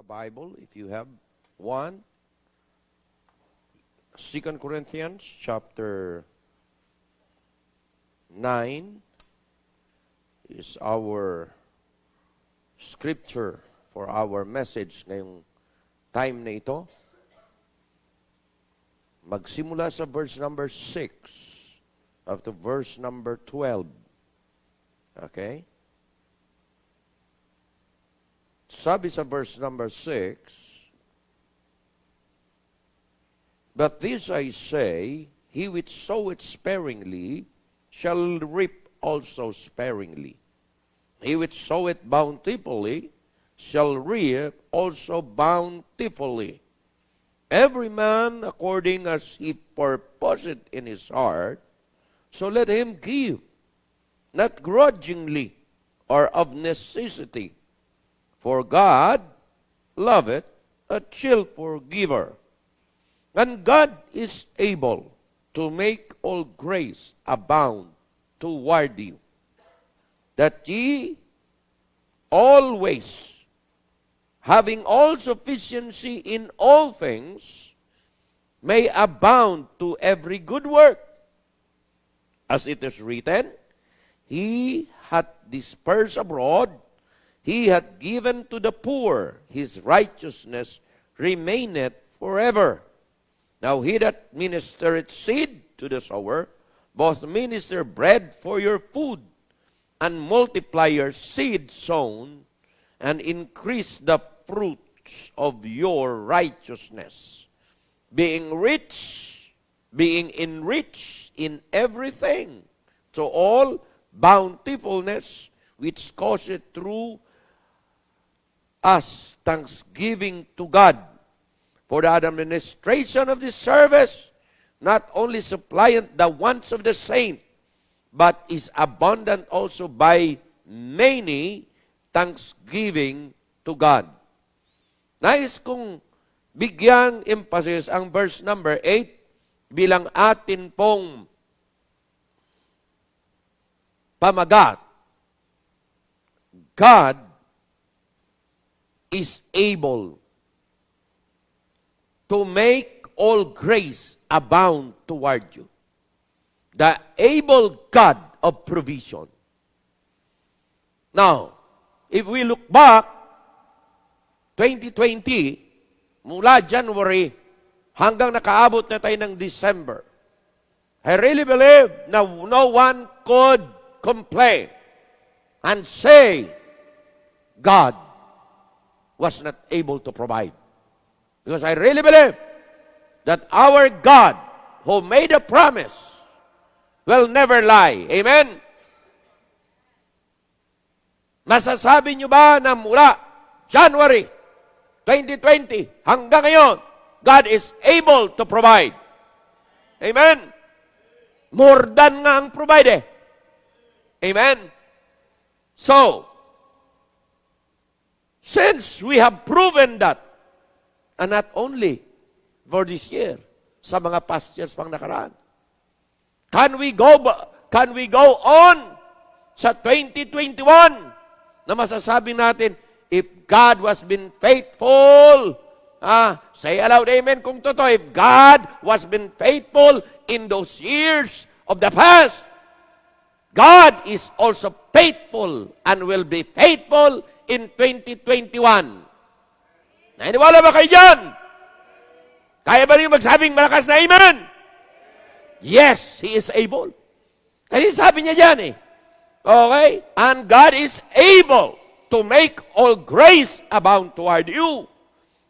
mga Bible, if you have one, 2 Corinthians chapter 9 is our scripture for our message ngayong time na ito. Magsimula sa verse number 6 up to verse number 12. Okay? Sabi sa verse number 6, "But this I say, he which soweth sparingly shall reap also sparingly. He which soweth bountifully shall reap also bountifully. Every man according as he purposeth in his heart, so let him give, not grudgingly or of necessity. For God loveth a cheerful giver. And God is able to make all grace abound toward you, that ye always, having all sufficiency in all things, may abound to every good work. As it is written, He hath dispersed abroad, He hath given to the poor, His righteousness remaineth forever. Now he that ministereth seed to the sower, both minister bread for your food, and multiply your seed sown, and increase the fruits of your righteousness, being enriched in everything, to all bountifulness, which causeth through us thanksgiving to God, for the administration of this service not only supplieth the wants of the saint, but is abundant also by many thanksgiving to God." Nais kong bigyang emphasis ang verse number 8 bilang atin pong pamagat. God is able to make all grace abound toward you. The able God of provision. Now, if we look back, 2020, mula January hanggang nakaabot na tayo ng December, I really believe na no one could complain and say God was not able to provide. Because I really believe that our God, who made a promise, will never lie. Amen? Masasabi nyo ba na mula January 2020 hanggang ngayon, God is able to provide? Amen? More than nga ang provide. Amen? So, since we have proven that, and not only for this year, sa mga past years pang nakaraan, can we go on sa 2021 na masasabi natin, if God was been faithful, say aloud amen kung totoo, if God was been faithful in those years of the past, God is also faithful and will be faithful in 2021. Naniniwala ba kayo dyan? Kaya ba niyo magsabing malakas na amen? Yes, He is able. Kasi sabi niya dyan eh. Okay? And God is able to make all grace abound toward you,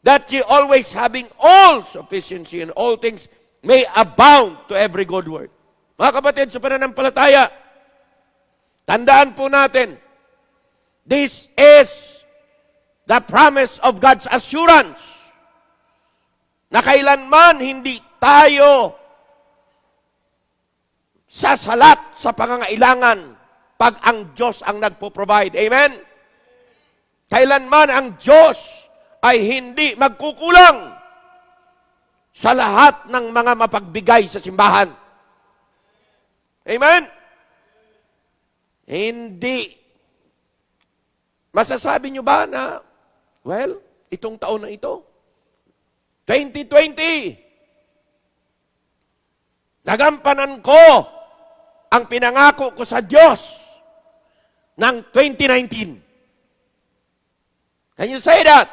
that ye always having all sufficiency in all things may abound to every good work. Mga kapatid, sa pananampalataya, tandaan po natin, this is the promise of God's assurance na kailanman hindi tayo sasalat sa pangangailangan pag ang Diyos ang nagpo-provide. Amen? Kailanman ang Diyos ay hindi magkukulang sa lahat ng mga mapagbigay sa simbahan. Amen? Hindi. Masasabi nyo ba na, well, itong taon na ito. 2020. Nagampanan ko ang pinangako ko sa Diyos ng 2019. Can you say that?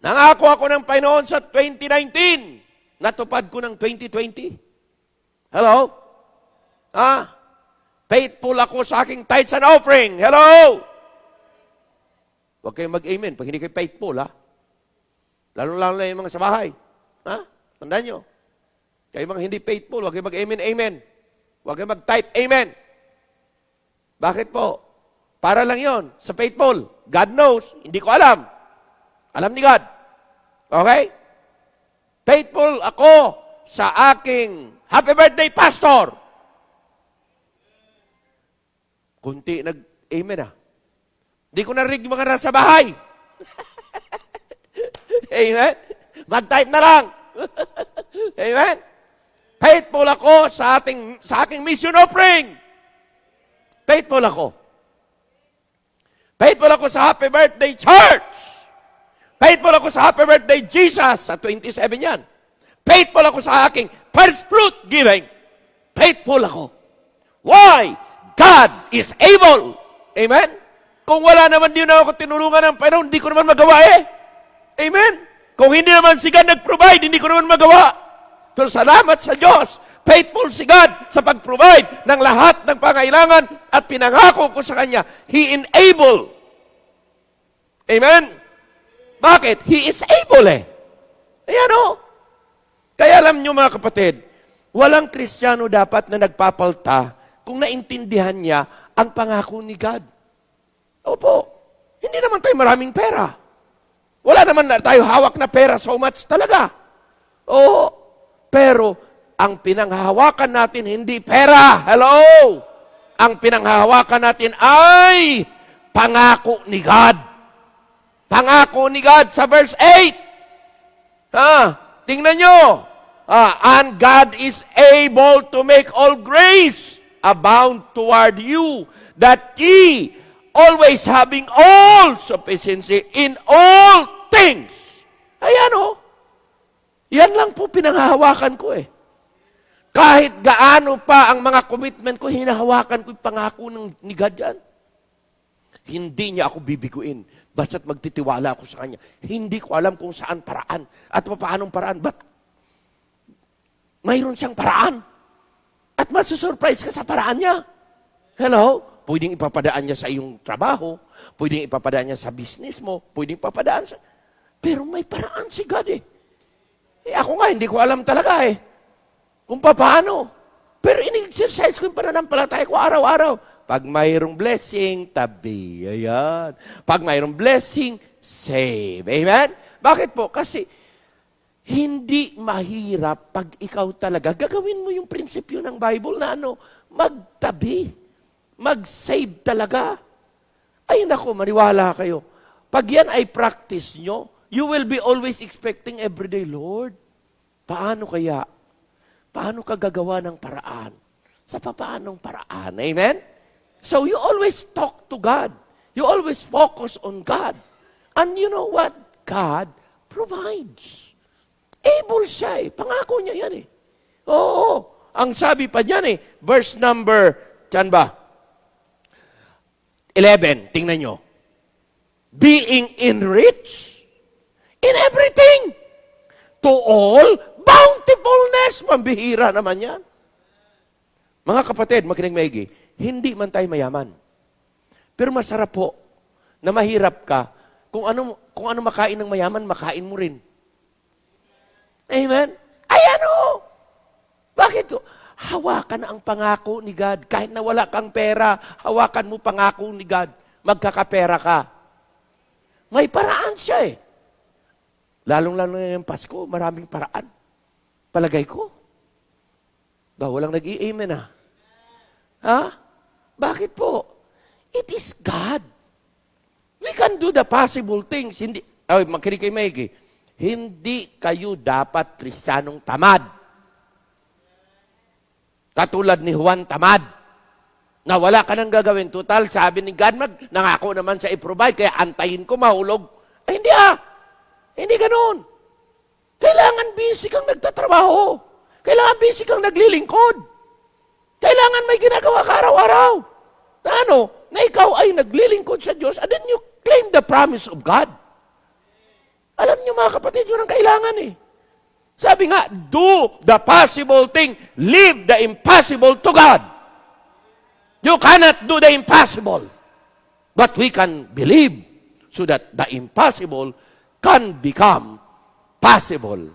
Nangako ako ng Panginoon sa 2019. Natupad ko ng 2020. Hello? Faithful ako sa aking tithes and offering. Hello? Huwag kayong mag-amen pag hindi kayo faithful, ha? Lalo-lalo na yung mga sa bahay. Tandaan nyo. Kayo mga hindi faithful, huwag kayong mag-amen, amen. Huwag kayong mag-type, amen. Bakit po? Para lang yon sa faithful. God knows, hindi ko alam. Alam ni God. Okay? Faithful ako sa aking happy birthday, pastor. Kunti nag-amen, Hindi ko narinig yung mga nasa bahay. Amen? Mag-type na lang. Amen? Faithful ako sa aking mission offering. Faithful ako. Faithful ako sa happy birthday church. Faithful ako sa happy birthday Jesus. Sa 27 yan. Faithful ako sa aking first fruit giving. Faithful ako. Why? God is able. Amen? Kung wala naman din ako tinulungan ng Panginoon, hindi ko naman magawa Amen? Kung hindi naman si God nag-provide, hindi ko naman magawa. So, salamat sa Diyos. Faithful si God sa pag-provide ng lahat ng pangailangan at pinangako ko sa Kanya. He enable. Amen? Bakit? He is able Ayan Kaya alam nyo mga kapatid, walang Kristiyano dapat na nagpapalta kung naintindihan niya ang pangako ni God. Opo, hindi naman tayo maraming pera. Wala naman na tayo hawak na pera so much talaga. Oo, pero ang pinanghahawakan natin hindi pera. Hello? Ang pinanghahawakan natin ay pangako ni God. Pangako ni God sa verse 8. Tingnan nyo. And God is able to make all grace abound toward you, that ye always having all sufficiency in all things. Ayan Yan lang po pinanghahawakan ko Kahit gaano pa ang mga commitment ko, hinahawakan ko yung pangako ni God dyan. Hindi niya ako bibiguin. Basta't magtitiwala ako sa Kanya. Hindi ko alam kung saan paraan at paanong paraan. But mayroon siyang paraan. At masusurprise ka sa paraan niya. Hello? Pwedeng ipapadaan niya sa iyong trabaho. Pwedeng ipapadaan niya sa business mo. Pwedeng ipapadaan sa... Pero may paraan si God ako nga, hindi ko alam talaga kung paano. Pero in-exercise ko yung pananampalataya ko araw-araw. Pag mayroong blessing, tabi. Ayan. Pag mayroong blessing, save. Amen? Bakit po? Kasi hindi mahirap pag ikaw talaga, gagawin mo yung prinsipyo ng Bible na magtabi. Mag-save talaga. Ay nako, maniwala kayo. Pag yan ay practice nyo, you will be always expecting everyday, Lord, paano kaya? Paano ka gagawa ng paraan? Sa paanong paraan? Amen? So you always talk to God. You always focus on God. And you know what? God provides. Able siya Pangako niya yan Oo. Ang sabi pa niyan verse number, tiyan ba? 11, tingnan nyo. Being enriched in everything to all bountifulness. Mambihira naman yan. Mga kapatid, makinig maigi, hindi man tayo mayaman. Pero masarap po na mahirap ka. Kung ano makain ng mayaman, makain mo rin. Amen? Ayan Bakit Hawakan ang pangako ni God. Kahit na wala kang pera, hawakan mo pangako ni God. Magkakapera ka. May paraan siya Lalong-lalo na yung Pasko, maraming paraan. Palagay ko. Walang nag-i-amen Bakit po? It is God. We can do the possible things. Makinig kayo maigi. Hindi kayo dapat Kristiyanong tamad. Katulad ni Juan tamad. Na wala ka nang gagawin. Total, sabi ni God, nangako naman sa i-provide, kaya antayin ko mahulog Ay, hindi Hindi ganun. Kailangan busy kang nagtatrabaho. Kailangan busy kang naglilingkod. Kailangan may ginagawa ka araw-araw. Na ikaw ay naglilingkod sa Diyos and then you claim the promise of God. Alam niyo mga kapatid, yun ang kailangan eh. Sabi nga, do the possible thing, leave the impossible to God. You cannot do the impossible. But we can believe so that the impossible can become possible.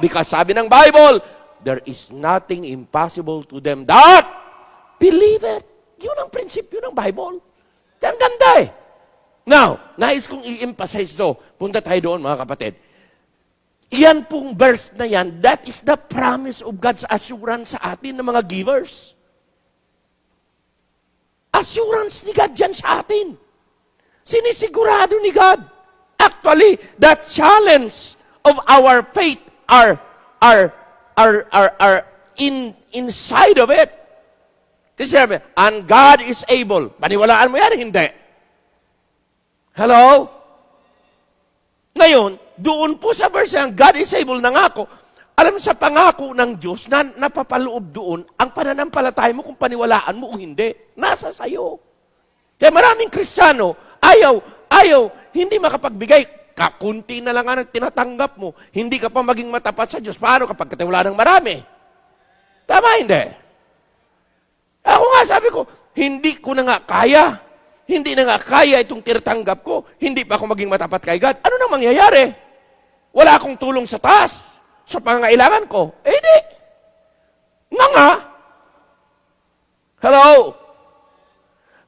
Because sabi ng Bible, there is nothing impossible to them that believe it. Yun ang prinsipyo ng Bible. Ang ganda eh. Now, nais kong i-emphasize to. Punta tayo doon mga kapatid. Iyan pong verse na yan, that is the promise of God's assurance sa atin ng mga givers. Assurance ni God yan sa atin. Sinisigurado ni God. Actually, the challenge of our faith are inside of it. Kasi sabi, and God is able. Paniwalaan mo yan, hindi. Hello? Ngayon, doon po sa verse yan, God is able na ngako. Alam mo sa pangako ng Diyos, na napapaloob doon, ang pananampalataya mo kung paniwalaan mo o hindi, nasa sayo. Kaya maraming Kristiyano, ayaw, hindi makapagbigay. Kakunti na lang ang tinatanggap mo. Hindi ka pa maging matapat sa Diyos. Paano kapag katiwala ng marami? Tama, hindi? Ako nga, sabi ko, hindi ko na nga kaya. Hindi na nga kaya itong tinatanggap ko. Hindi pa ako maging matapat kay God. Ano nang mangyayari? Wala akong tulong sa taas. Sa pangangailangan ko. Di. Nga. Hello?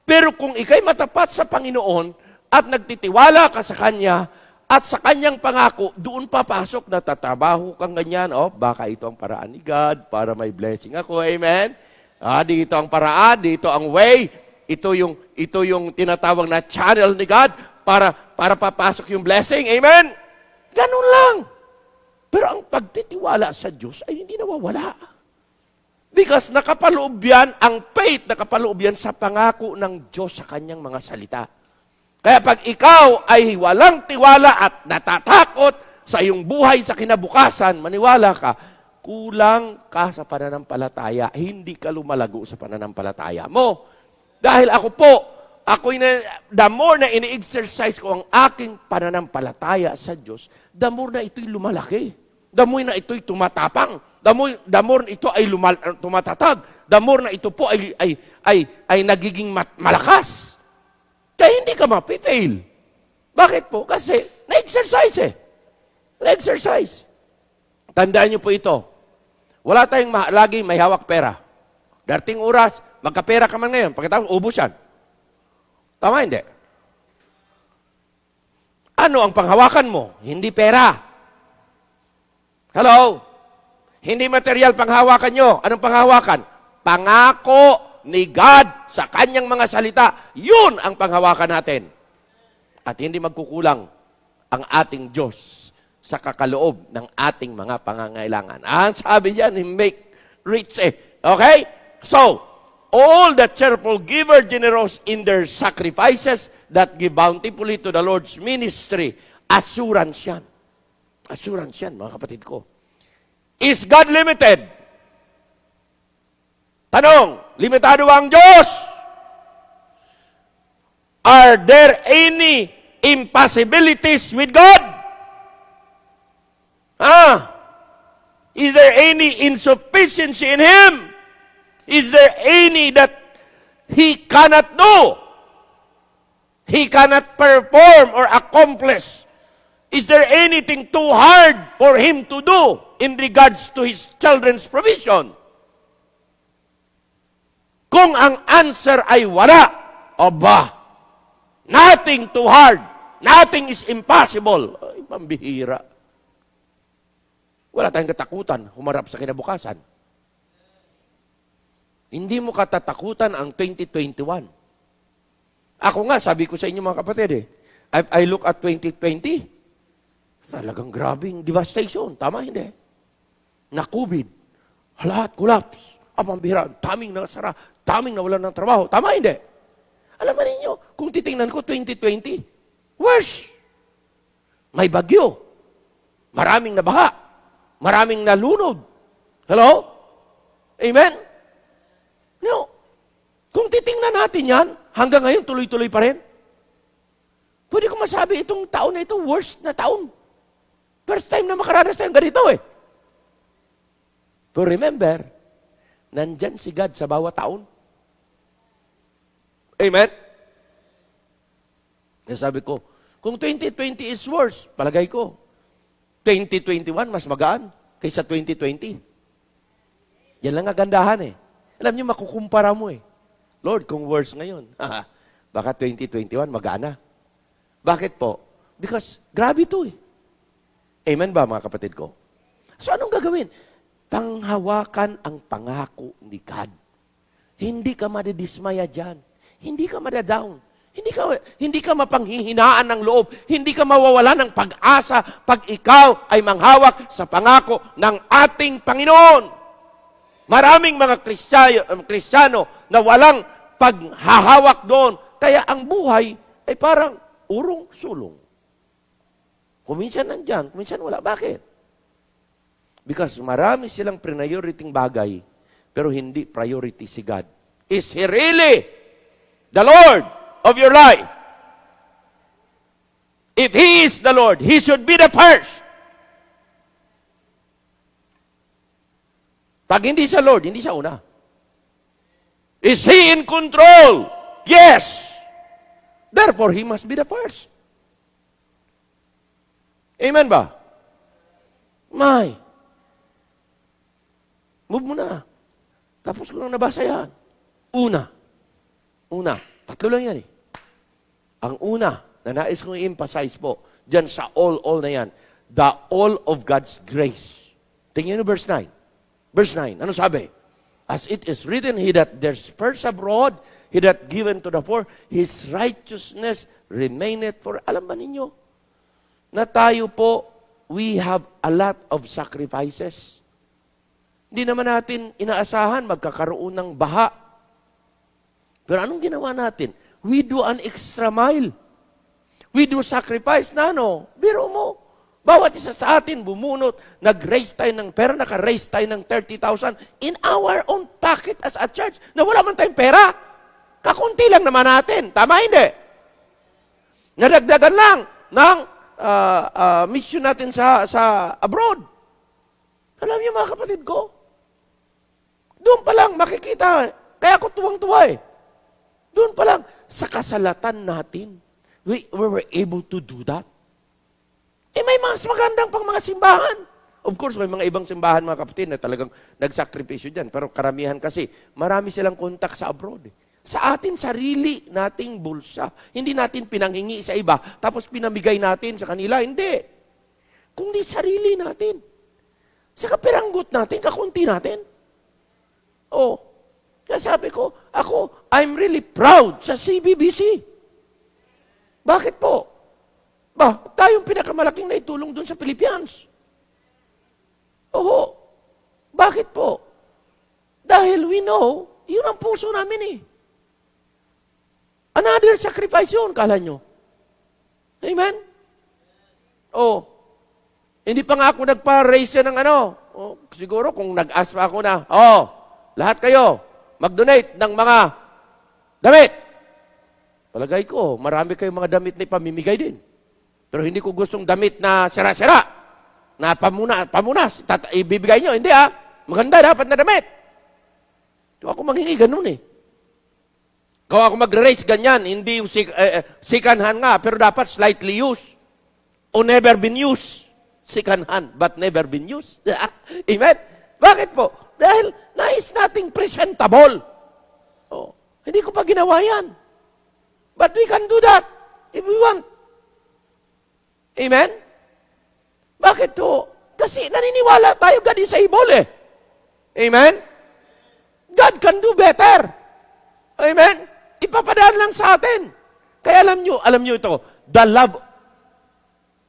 Pero kung ikay matapat sa Panginoon at nagtitiwala ka sa Kanya at sa Kanyang pangako, doon papasok na tatrabaho kang ganyan. Baka ito ang paraan ni God para may blessing ako. Amen? Dito ang paraan, dito ang way. Ito yung tinatawag na channel ni God para papasok yung blessing. Amen? Ganun lang. Pero ang pagtitiwala sa Diyos ay hindi nawawala. Because nakapaloob yan, ang faith nakapaloob yan sa pangako ng Diyos sa Kanyang mga salita. Kaya pag ikaw ay walang tiwala at natatakot sa iyong buhay sa kinabukasan, maniwala ka, kulang ka sa pananampalataya, hindi ka lumalago sa pananampalataya mo. Dahil the more na ini-exercise ko ang aking pananampalataya sa Diyos, the more na ito'y lumalaki. The more na ito'y tumatapang. The more na ito ay tumatatag. The more na ito po ay nagiging malakas. Kaya hindi ka mapifail. Bakit po? Kasi na-exercise eh. Na-exercise. Tandaan niyo po ito. Wala tayong lagi may hawak pera. Dating oras, magkapera ka man ngayon. Pagkatapos, ubos yan. Tama, hindi? Ano ang panghawakan mo? Hindi pera. Hello? Hindi material panghawakan nyo. Anong panghawakan? Pangako ni God sa Kanyang mga salita. Yun ang panghawakan natin. At hindi magkukulang ang ating Diyos sa kakaloob ng ating mga pangangailangan. Sabi niyan, He make rich eh. Okay? So, all the cheerful giver, generous in their sacrifices that give bountifully to the Lord's ministry. Assurance yan. Assurance yan, mga kapatid ko. Is God limited? Tanong, limitado ang Diyos? Are there any impossibilities with God? Is there any insufficiency in Him? Is there any that He cannot do? He cannot perform or accomplish? Is there anything too hard for Him to do in regards to His children's provision? Kung ang answer ay wala, nothing too hard, nothing is impossible. Ay, pambihira. Wala tayong katakutan, humarap sa kinabukasan. Hindi mo katatakutan ang 2021. Ako nga, sabi ko sa inyo mga kapatid I look at 2020, talagang grabing devastation. Tama, hindi? Na COVID, lahat collapse. Pambihira, daming nasara, daming nawalan ng trabaho. Tama, hindi? Alam mo ninyo, kung titingnan ko 2020, worse. May bagyo. Maraming nabaha. Maraming nalunod. Hello? Amen? No. Kung titingnan natin yan, hanggang ngayon tuloy-tuloy pa rin. Pwede ko masabi itong taon na ito, worst na taon. First time na makaranas tayong ganito eh. But remember, nandyan si God sa bawat taon. Amen? Kaya sabi ko, kung 2020 is worse, palagay ko, 2021 mas magaan kaysa 2020. Yan lang ang gandahan eh. Alam niyo, makukumpara mo eh. Lord, kung worse ngayon, baka 2021 magana. Bakit po? Because grabe ito eh. Amen ba mga kapatid ko? So anong gagawin? Panghawakan ang pangako ni God. Hindi ka madidismaya dyan. Hindi ka madadown. Hindi ka mapanghihinaan ng loob. Hindi ka mawawala ng pag-asa pag ikaw ay manghawak sa pangako ng ating Panginoon. Maraming mga Kristiyano na walang paghahawak doon. Kaya ang buhay ay parang urong-sulong. Kuminsan nandyan, kuminsan wala. Bakit? Because marami silang priority bagay, pero hindi priority si God. Is He really the Lord of your life? If He is the Lord, He should be the first. Pag hindi sa Lord, hindi sa una. Is He in control? Yes. Therefore, He must be the first. Amen ba? May. Move mo na. Tapos ko lang nabasa yan. Una. Tatlo lang yan eh. Ang una, na nais kong i-emphasize po, dyan sa all na yan, the all of God's grace. Tingnan nyo verse 9. Verse 9, ano sabi? As it is written, He that dispersed abroad, He that given to the poor, His righteousness remaineth for. Alam ba ninyo? Na tayo po, we have a lot of sacrifices. Hindi naman natin inaasahan magkakaroon ng baha. Pero anong ginawa natin? We do an extra mile. We do sacrifice na ano. Biro mo. Bawat isa sa atin bumunot, nag-raise tayo ng pera, naka-raise tayo ng 30,000 in our own pocket as a church na wala man tayong pera. Kakunti lang naman natin. Tama hindi? Nadagdagan lang ng mission natin sa abroad. Alam niyo mga kapatid ko, doon pa lang makikita. Kaya ako tuwang-tuwa eh. Doon pa lang, sa kasalatan natin, we were able to do that. May mas magandang pang mga simbahan. Of course, may mga ibang simbahan, mga kapatid, na talagang nagsakripisyo dyan. Pero karamihan kasi, marami silang kontak sa abroad. Sa atin, sarili nating bulsa. Hindi natin pinanghingi sa iba, tapos pinamigay natin sa kanila. Hindi. Kung di sarili natin. Sa kapiranggot natin, kakunti natin. Kaya sabi ko, I'm really proud sa CBBC. Bakit po? Tayong pinakamalaking naitulong doon sa Philippines. Bakit po? Dahil we know, yun ang puso namin eh. Another sacrifice yun, kala nyo. Amen? Hindi pa nga ako nagpa-raise ng siguro kung nag-ask pa ako na, lahat kayo, mag-donate ng mga damit. Palagay ko, marami kayong mga damit na ipamimigay din. Pero hindi ko gustong damit na sira-sira, na pamunas, ibibigay nyo. Hindi maganda dapat na damit. So ako manghingi ganun eh. Kung ako mag-raise ganyan, hindi yung second hand nga, pero dapat slightly used. O never been used. Second hand, but never been used. Amen? Bakit po? Dahil nais nating presentable. Hindi ko pa ginawa yan. But we can do that if we want. Amen? Bakit to? Kasi naniniwala tayo God is able eh. Amen? God can do better. Amen? Ipapadaan lang sa atin. Kaya alam nyo ito, the love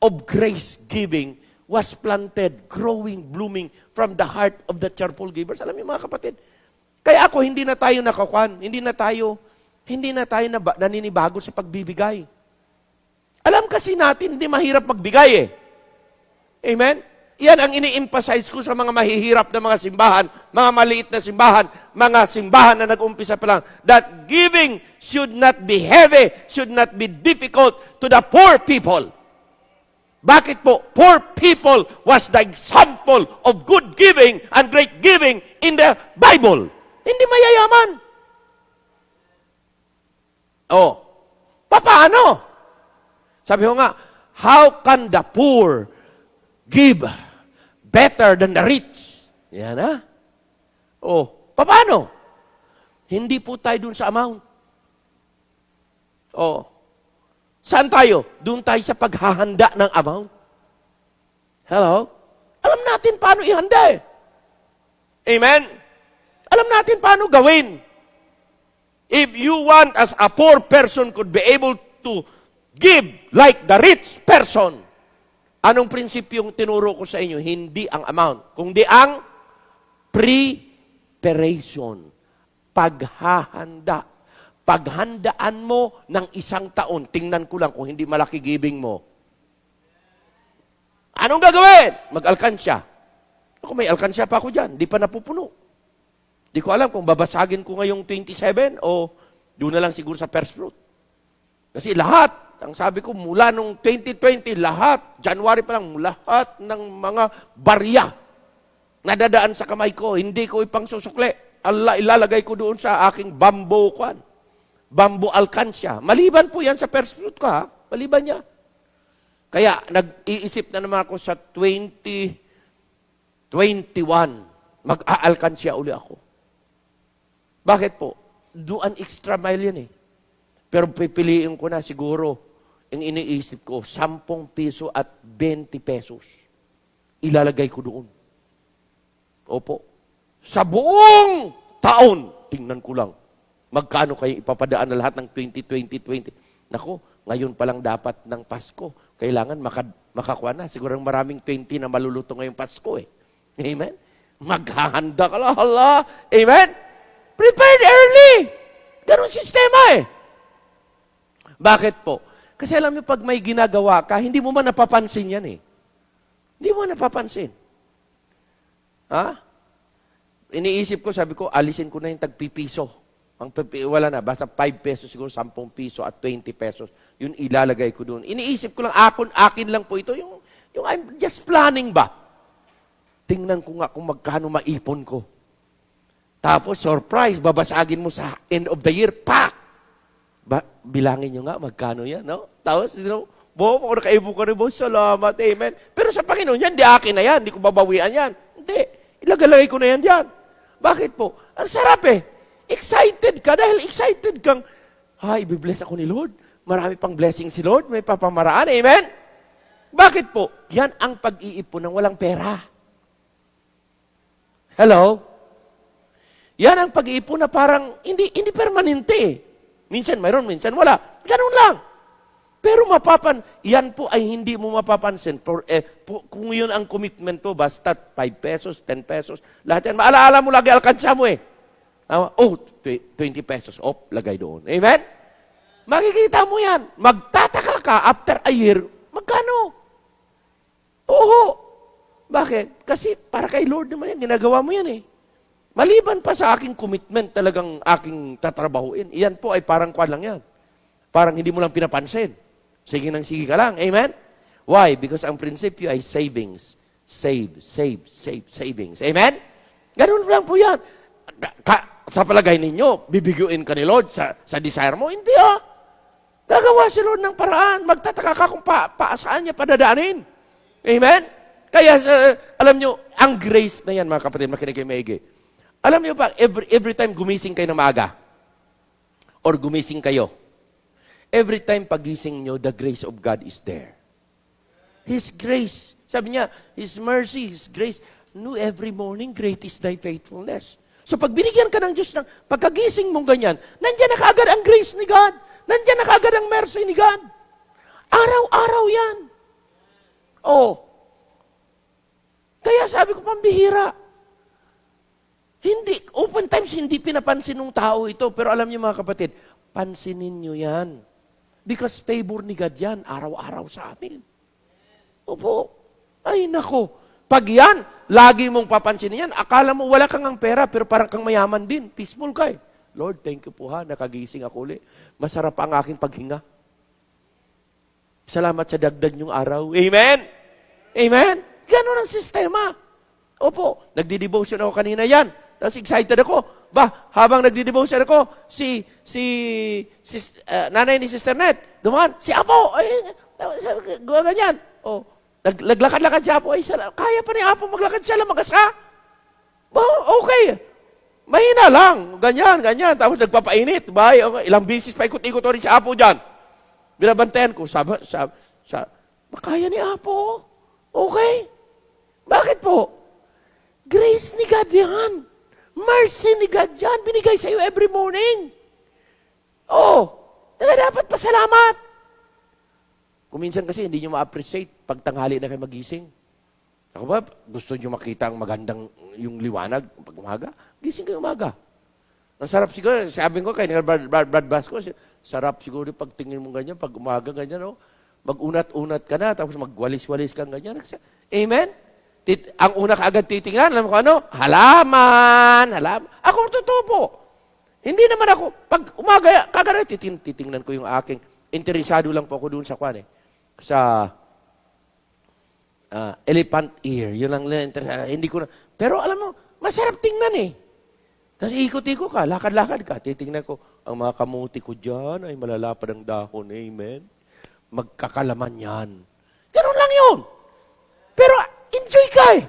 of grace giving was planted, growing, blooming from the heart of the cheerful givers. Alam niyo mga kapatid, kaya ako hindi na tayo nakakwan, hindi na tayo naninibago sa pagbibigay. Alam kasi natin hindi mahirap magbigay eh. Amen? Yan ang ini-emphasize ko sa mga mahihirap na mga simbahan, mga maliit na simbahan, mga simbahan na nag-umpisa pa lang, that giving should not be heavy, should not be difficult to the poor people. Bakit po? Poor people was the example of good giving and great giving in the Bible. Hindi mayayaman. Oh, paano? Sabi ko nga, how can the poor give better than the rich? Yan ha? Oh, paano? Hindi po tayo dun sa amount. Oh, saan tayo? Doon tayo sa paghahanda ng amount. Hello? Alam natin paano ihanda eh. Amen? Alam natin paano gawin. If you want as a poor person could be able to give like the rich person, anong prinsipyong tinuro ko sa inyo? Hindi ang amount, kundi ang preparation. Paghahanda. Paghandaan mo ng isang taon, tingnan ko lang kung hindi malaki giving mo. Anong gagawin? Mag-alkansya. Ako may alkansya pa ako dyan, di pa napupuno. Di ko alam kung babasagin ko ngayong 27 o doon na lang siguro sa first fruit. Kasi lahat, ang sabi ko, mula nung 2020, lahat, January pa lang, lahat ng mga barya na dadaan sa kamay ko, hindi ko ipang susukli. Allah, ilalagay ko doon sa aking bamboo alkansya. Maliban po yan sa first fruit ko, ha? Maliban niya. Kaya, nag-iisip na naman ako sa 2021, mag-aalkansya uli ako. Bakit po? Do an extra mile yan eh. Pero pipiliin ko na siguro, yung iniisip ko, 10 piso at 20 pesos. Ilalagay ko doon. Opo. Sa buong taon, tingnan ko lang, magkano kayo ipapadaan na lahat ng 2020. Nako, ngayon pa lang dapat ng Pasko. Kailangan makakuha na. Siguro maraming 20 na maluluto ngayong Pasko eh. Amen? Maghahanda ka lang. Allah. Amen? Prepared early. Ganun sistema eh. Bakit po? Kasi alam niyo, pag may ginagawa ka, hindi mo man napapansin yan eh. Hindi mo napapansin. Ha? Iniisip ko, sabi ko, alisin ko na yung tagpipiso. Wala na, basta 5 pesos, siguro 10 piso at 20 pesos. Yun ilalagay ko doon. Iniisip ko lang, akin lang po ito, yung I'm just planning ba? Tingnan ko nga kung magkano maipon ko. Tapos, surprise, babasagin mo sa end of the year, pak! Bilangin nyo nga, magkano yan, no? Tapos, Bo, kung nakaibon ka rin, Bo, salamat, amen. Pero sa Panginoon yan, di akin na yan, di ko babawian yan. Hindi, ilagalagay ko na yan dyan. Bakit po? Ang sarap eh. Excited ka dahil excited kang, ibibless ako ni Lord. Marami pang blessing si Lord, may papamaraan, amen? Bakit po? Yan ang pag-iipon ng walang pera. Hello? Yan ang pag-iipon na parang hindi permanente. Minsan mayroon, minsan wala. Ganun lang. Pero yan po ay hindi mo mapapansin. Kung yun ang commitment mo, basta 5 pesos, 10 pesos, lahat yan. Maalaala mo lagi, alkansya mo eh. 20 pesos, lagay doon. Amen? Makikita mo yan. Magtataka ka after a year, magkano? Oo. Bakit? Kasi para kay Lord naman yan, ginagawa mo yan eh. Maliban pa sa aking commitment talagang aking tatrabahuin, iyan po ay parang kwan lang yan. Parang hindi mo lang pinapansin. Sige nang sige ka lang. Amen? Why? Because ang prinsipyo ay savings. Savings. Amen? Ganun lang po yan. Sa palagay ninyo, bibiguin ka ni Lord sa desire mo? Hindi ah. Gagawa si Lord ng paraan. Magtataka ka kung saan niya padadaanin. Amen? Kaya, alam nyo, ang grace na yan, mga kapatid, makinig kayo maigi. Alam niyo ba, every time gumising kayo ng maaga, or gumising kayo, every time pagising nyo, the grace of God is there. His grace, sabi niya, His mercy, His grace, new every morning, great is thy faithfulness. So pag binigyan ka ng Diyos ng pagkagising mong ganyan, nandiyan na kaagad ang grace ni God. Nandiyan na kaagad ang mercy ni God. Araw-araw yan. Kaya sabi ko, pambihira. Open times, hindi pinapansin ng tao ito. Pero alam niyo mga kapatid, pansinin niyo yan. Because favor ni God yan, araw-araw sa amin. Opo. Ay, nako. Pag yan, lagi mong papansinin yan, akala mo wala kang ang pera, pero parang kang mayaman din. Peaceful ka eh. Lord, thank you po ha, nakagising ako ulit. Masarap ang aking paghinga. Salamat sa dagdag niyong araw. Amen? Amen? Ganon ang sistema. Opo, nagdi-devotion ako kanina yan. Tapos excited ako. Habang nagdi-devotion ako, nanay ni Sister Net, dumaan, si Apo, ganyan. Oh, naglakad-lakad si Apo, kaya pa ni Apo maglakad siya, lamagas ka? Okay. Mahina lang, ganyan. Tapos nagpapainit, okay. Ilang bisis pa ikot-ikot rin si Apo dyan. Binabantayan ko, kaya ni Apo? Okay. Bakit po? Grace ni God yan. Mercy ni God yan. Binigay sa iyo every morning. Dapat pasalamat. Kung minsan kasi hindi nyo ma-appreciate pag tanghali na kayo magising. Ako ba, gusto nyo makita ang magandang yung liwanag pag umaga? Gising kayo umaga. Ang sarap siguro, sabi ko kay Brad Basco, sarap siguro pag tingin mo ganyan, pag umaga ganyan, mag-unat-unat ka na, tapos magwalis-walis ka ganyan. Amen? Ang una kaagad titingnan, alam mo ano? Halaman. Ako totoo po. Hindi naman ako, pag umaga, kagad titingnan ko yung aking, interesado lang po ako doon sa sa elephant ear. Yun lang, hindi ko na. Pero alam mo, masarap tingnan eh. Tapos ikot-ikot ka, lakad-lakad ka, titingnan ko, ang mga kamuti ko dyan ay malalapad ang dahon. Amen? Magkakalaman yan. Ganun lang yun. Pero, enjoy ka eh.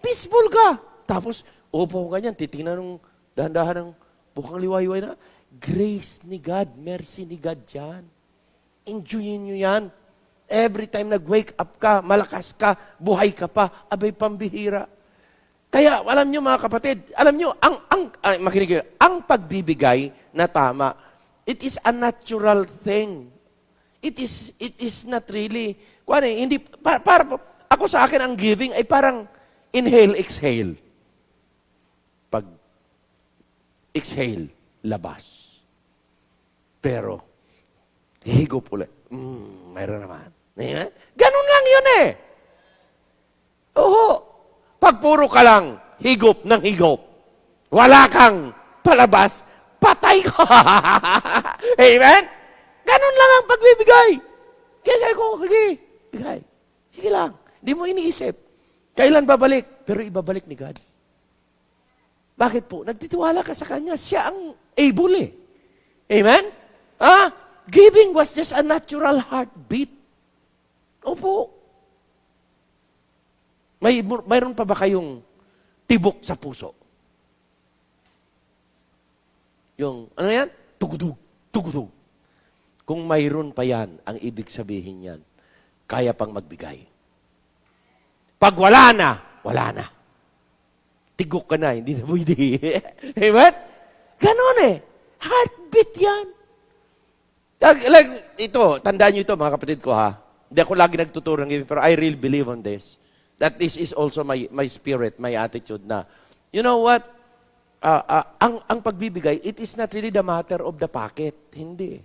Peaceful ka. Tapos, upo ko ganyan, titingnan ng dahan-dahan ng bukang liwayway na, grace ni God, mercy ni God dyan. Enjoyin nyo yan. Every time nag-wake up ka, malakas ka, buhay ka pa, abay pambihira. Kaya, alam nyo mga kapatid, alam nyo, makinig kayo, ang pagbibigay na tama, it is a natural thing. It is not really, hindi, ako sa akin, ang giving ay parang inhale, exhale. Pag exhale, labas. Pero, higop ulit. Mayroon naman. Ganun lang yun eh. Pag puro ka lang, higop ng higop, wala kang palabas, patay ka. Amen? Ganun lang ang pagbibigay. Kaya sabi ko, bigay. Sige lang. Di mo iniisip. Kailan babalik? Pero ibabalik ni God. Bakit po? Nagtitiwala ka sa Kanya. Siya ang able eh. Amen? Giving was just a natural heartbeat. Opo. Mayroon pa ba kayong tibok sa puso? Yung, ano yan? Tugudug. Kung mayroon pa yan, ang ibig sabihin yan, kaya pang magbigay. Pag wala na. Tigok ka na, hindi na pwede. Amen? Ganon eh. Heartbeat yan. Ito, tandaan nyo ito mga kapatid ko ha. Hindi ako lagi nagtuturo ng giving, pero I really believe on this. That this is also my spirit, my attitude na, you know what? Ang pagbibigay, it is not really the matter of the pocket. Hindi.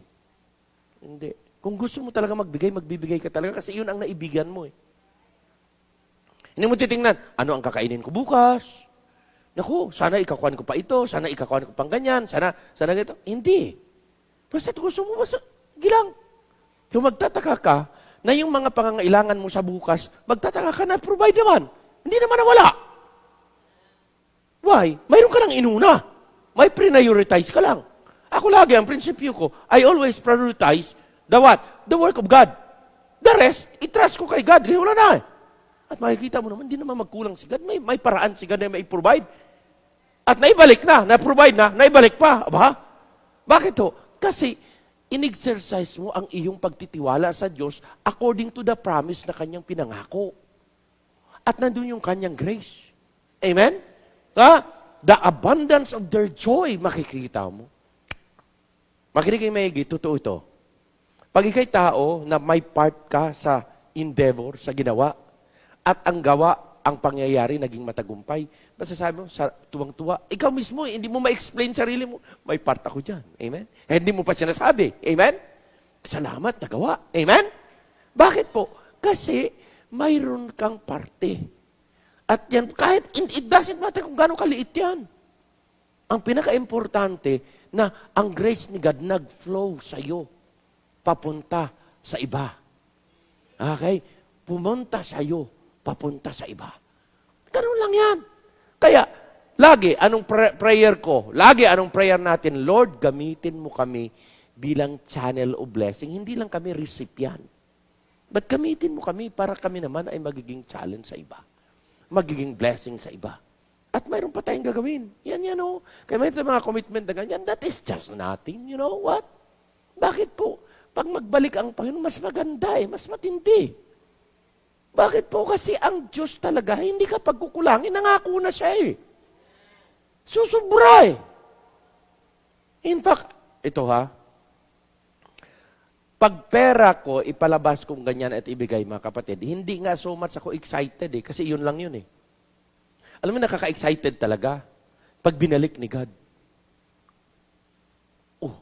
Kung gusto mo talaga magbigay ka talaga kasi yun ang naibigan mo eh. Hindi mo titingnan, ano ang kakainin ko bukas? Naku, sana ikakuhan ko pa ito, sana ikakuhan ko pang ganyan, sana ganito. Hindi. Basta gusto mo, gilang. Yung magtataka ka, na yung mga pangangailangan mo sa bukas, magtataka ka na, provide naman. Hindi naman nawala. Why? Mayroon ka ng inuna. May prioritize ka lang. Ako lagi, ang prinsipyo ko, I always prioritize the what? The work of God. The rest, itrust ko kay God. Kaya wala na eh. At makikita mo naman, hindi naman magkulang si God. May paraan si God na may provide. At naibalik na-provide na, naibalik pa. Aba? Bakit to? Kasi, in-exercise mo ang iyong pagtitiwala sa Diyos according to the promise na Kanyang pinangako. At nandun yung Kanyang grace. Amen? The abundance of their joy, makikita mo. Makinig kayo maigi, totoo ito. Pag ikay tao na may part ka sa endeavor, sa ginawa, at ang gawa, ang pangyayari, naging matagumpay, masasabi mo, tuwang-tuwa. Ikaw mismo, hindi mo ma-explain sarili mo, may part ako dyan. Amen? Hindi mo pa sinasabi. Amen? Salamat, nagawa. Amen? Bakit po? Kasi mayroon kang parte. At yan, kahit, it doesn't matter kung gaano kaliit yan. Ang pinaka-importante na ang grace ni God nag-flow sa'yo, papunta sa iba. Okay? Pumunta sa'yo, papunta sa iba. Ganun lang yan. Kaya, lagi, anong prayer ko? Lagi, anong prayer natin? Lord, gamitin mo kami bilang channel of blessing. Hindi lang kami recipient. But gamitin mo kami para kami naman ay magiging challenge sa iba. Magiging blessing sa iba. At mayroon pa tayong gagawin. Yan, oh. Kaya mayroon tayong mga commitment na ganyan. That is just nothing. You know what? Bakit po? Pag magbalik ang Panginoon, mas maganda mas matindi. Bakit po? Kasi ang Diyos talaga, hindi ka pagkukulangin, nangako na siya Susubra In fact, ito pag pera ko, ipalabas kong ganyan at ibigay, mga kapatid, hindi nga so much ako excited kasi yun lang yun Alam mo, nakaka-excited talaga pag binalik ni God. Oh,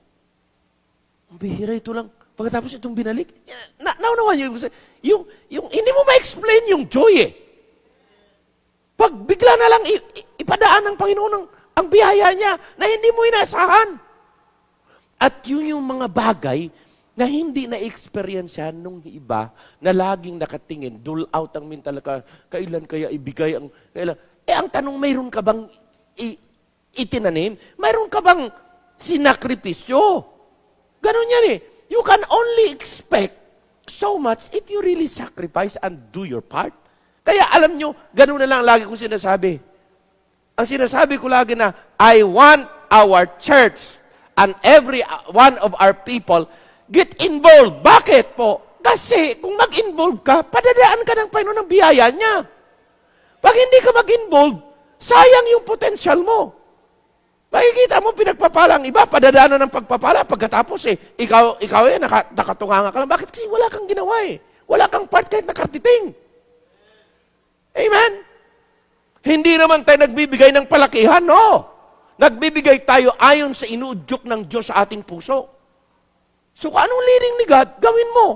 ang bihira ito lang. Pagkatapos itong binalik, naunawan yung hindi mo ma-explain yung joy Pag bigla na lang ipadaan ng Panginoon ang biyaya niya na hindi mo inaasahan. At yun yung mga bagay na hindi na-experience yan nung iba na laging nakatingin, dull out ang mental kailan kaya ibigay ang kailan. Ang tanong, mayroon ka bang itinanim? Mayroon ka bang sinakripisyo? Ganon yan You can only expect so much if you really sacrifice and do your part. Kaya alam nyo, ganon na lang lagi ko sinasabi. Ang sinasabi ko lagi na, I want our church and every one of our people get involved. Bakit po? Kasi kung mag-involve ka, padadaan ka ng Panginoon ng biyaya niya. Pag hindi ka mag-involve, sayang yung potential mo. Makikita mo, pinagpapala ang iba, padadaanan ng pagpapala. Pagkatapos ikaw nakatunganga ka lang. Bakit? Kasi wala kang ginawa Wala kang part kahit nakartiting. Amen? Hindi naman tayo nagbibigay ng palakihan, no. Nagbibigay tayo ayon sa inuudyok ng Diyos sa ating puso. So, anong leading ni God, gawin mo.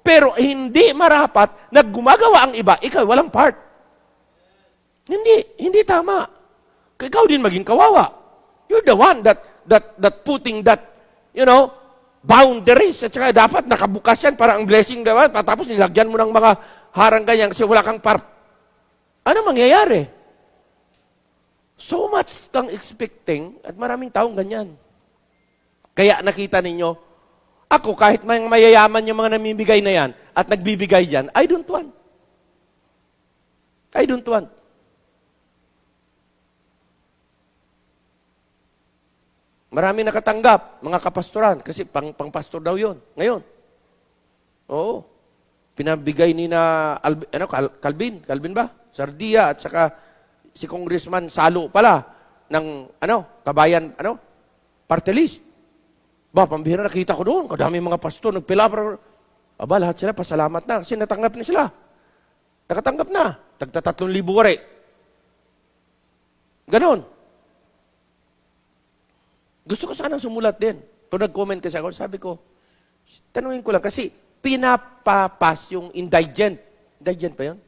Pero hindi marapat na gumagawa ang iba, ikaw walang part. Hindi tama. Ikaw din maging kawawa. You're the one that putting that, boundaries. At saka dapat nakabukas yan para ang blessing dapat. Tapos nilagyan mo ng mga harang ganyan kasi wala kang part. Ano mangyayari? So much kang expecting at maraming taong ganyan. Kaya nakita ninyo, ako kahit mayayaman yung mga namimigay na yan at nagbibigay yan, I don't want. Maraming nakatanggap, mga kapastoran, kasi pang-pastor daw yon ngayon. Oo. Pinabigay ni na Calvin ba? Sardia at saka si Congressman Salo pala ng kabayan party list. Ba, pambihira nakita ko doon, kadami mga pastor nagpila para lahat sila pasalamat na kasi natanggap na sila. Nakatanggap na. Tagta 3,000 wari. Ganon. Gusto ko sana sumulat din. Kung nag-comment kasi ako, sabi ko, tanungin ko lang, kasi pinapapas yung indigent. Indigent pa yun?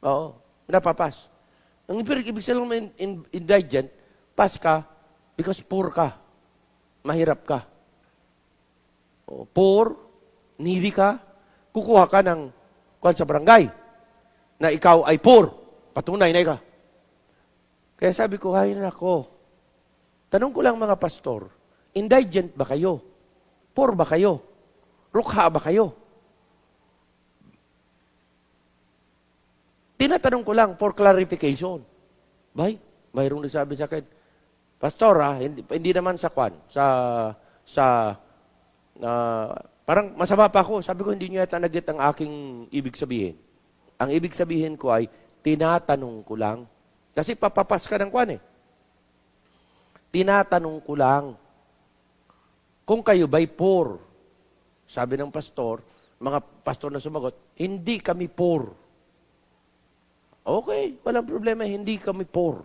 Oo, pinapapas. Ang ibig sabihin ng indigent, pass ka because poor ka. Mahirap ka. Poor, needy ka, kukuha ka ng sa barangay na ikaw ay poor. Patunay na ikaw. Kaya sabi ko, hay nako, tanong ko lang mga pastor, indigent ba kayo? Poor ba kayo? Rukha ba kayo? Tinatanong ko lang for clarification. Mayroong nagsabi sa akin, Pastor, hindi naman sa kwan, parang masama pa ako. Sabi ko, hindi niyo yata nag-get ang aking ibig sabihin. Ang ibig sabihin ko ay, tinatanong ko lang. Kasi papapas ka ng kwan Tinatanong ko lang, kung kayo ba'y poor? Sabi ng pastor, mga pastor na sumagot, hindi kami poor. Okay, walang problema, hindi kami poor.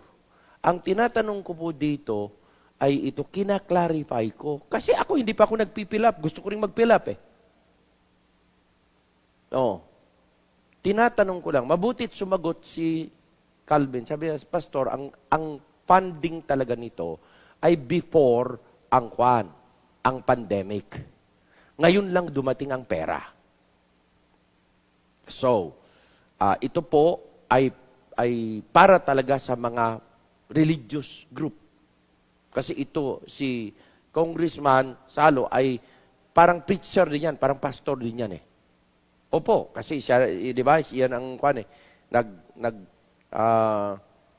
Ang tinatanong ko po dito ay ito, kinaklarify ko. Kasi ako, hindi pa ako nagpipil up. Gusto ko rin mag-fill up eh. Oo. Tinatanong ko lang, mabutit sumagot si Calvin. Sabi niya, Pastor, ang funding talaga nito ay before ang pandemic. Ngayon lang dumating ang pera. So, ito po ay para talaga sa mga religious group. Kasi ito, si Congressman Salo ay parang preacher din yan, parang pastor din yan eh. Opo, kasi siya, di ba, siya ang kwan eh,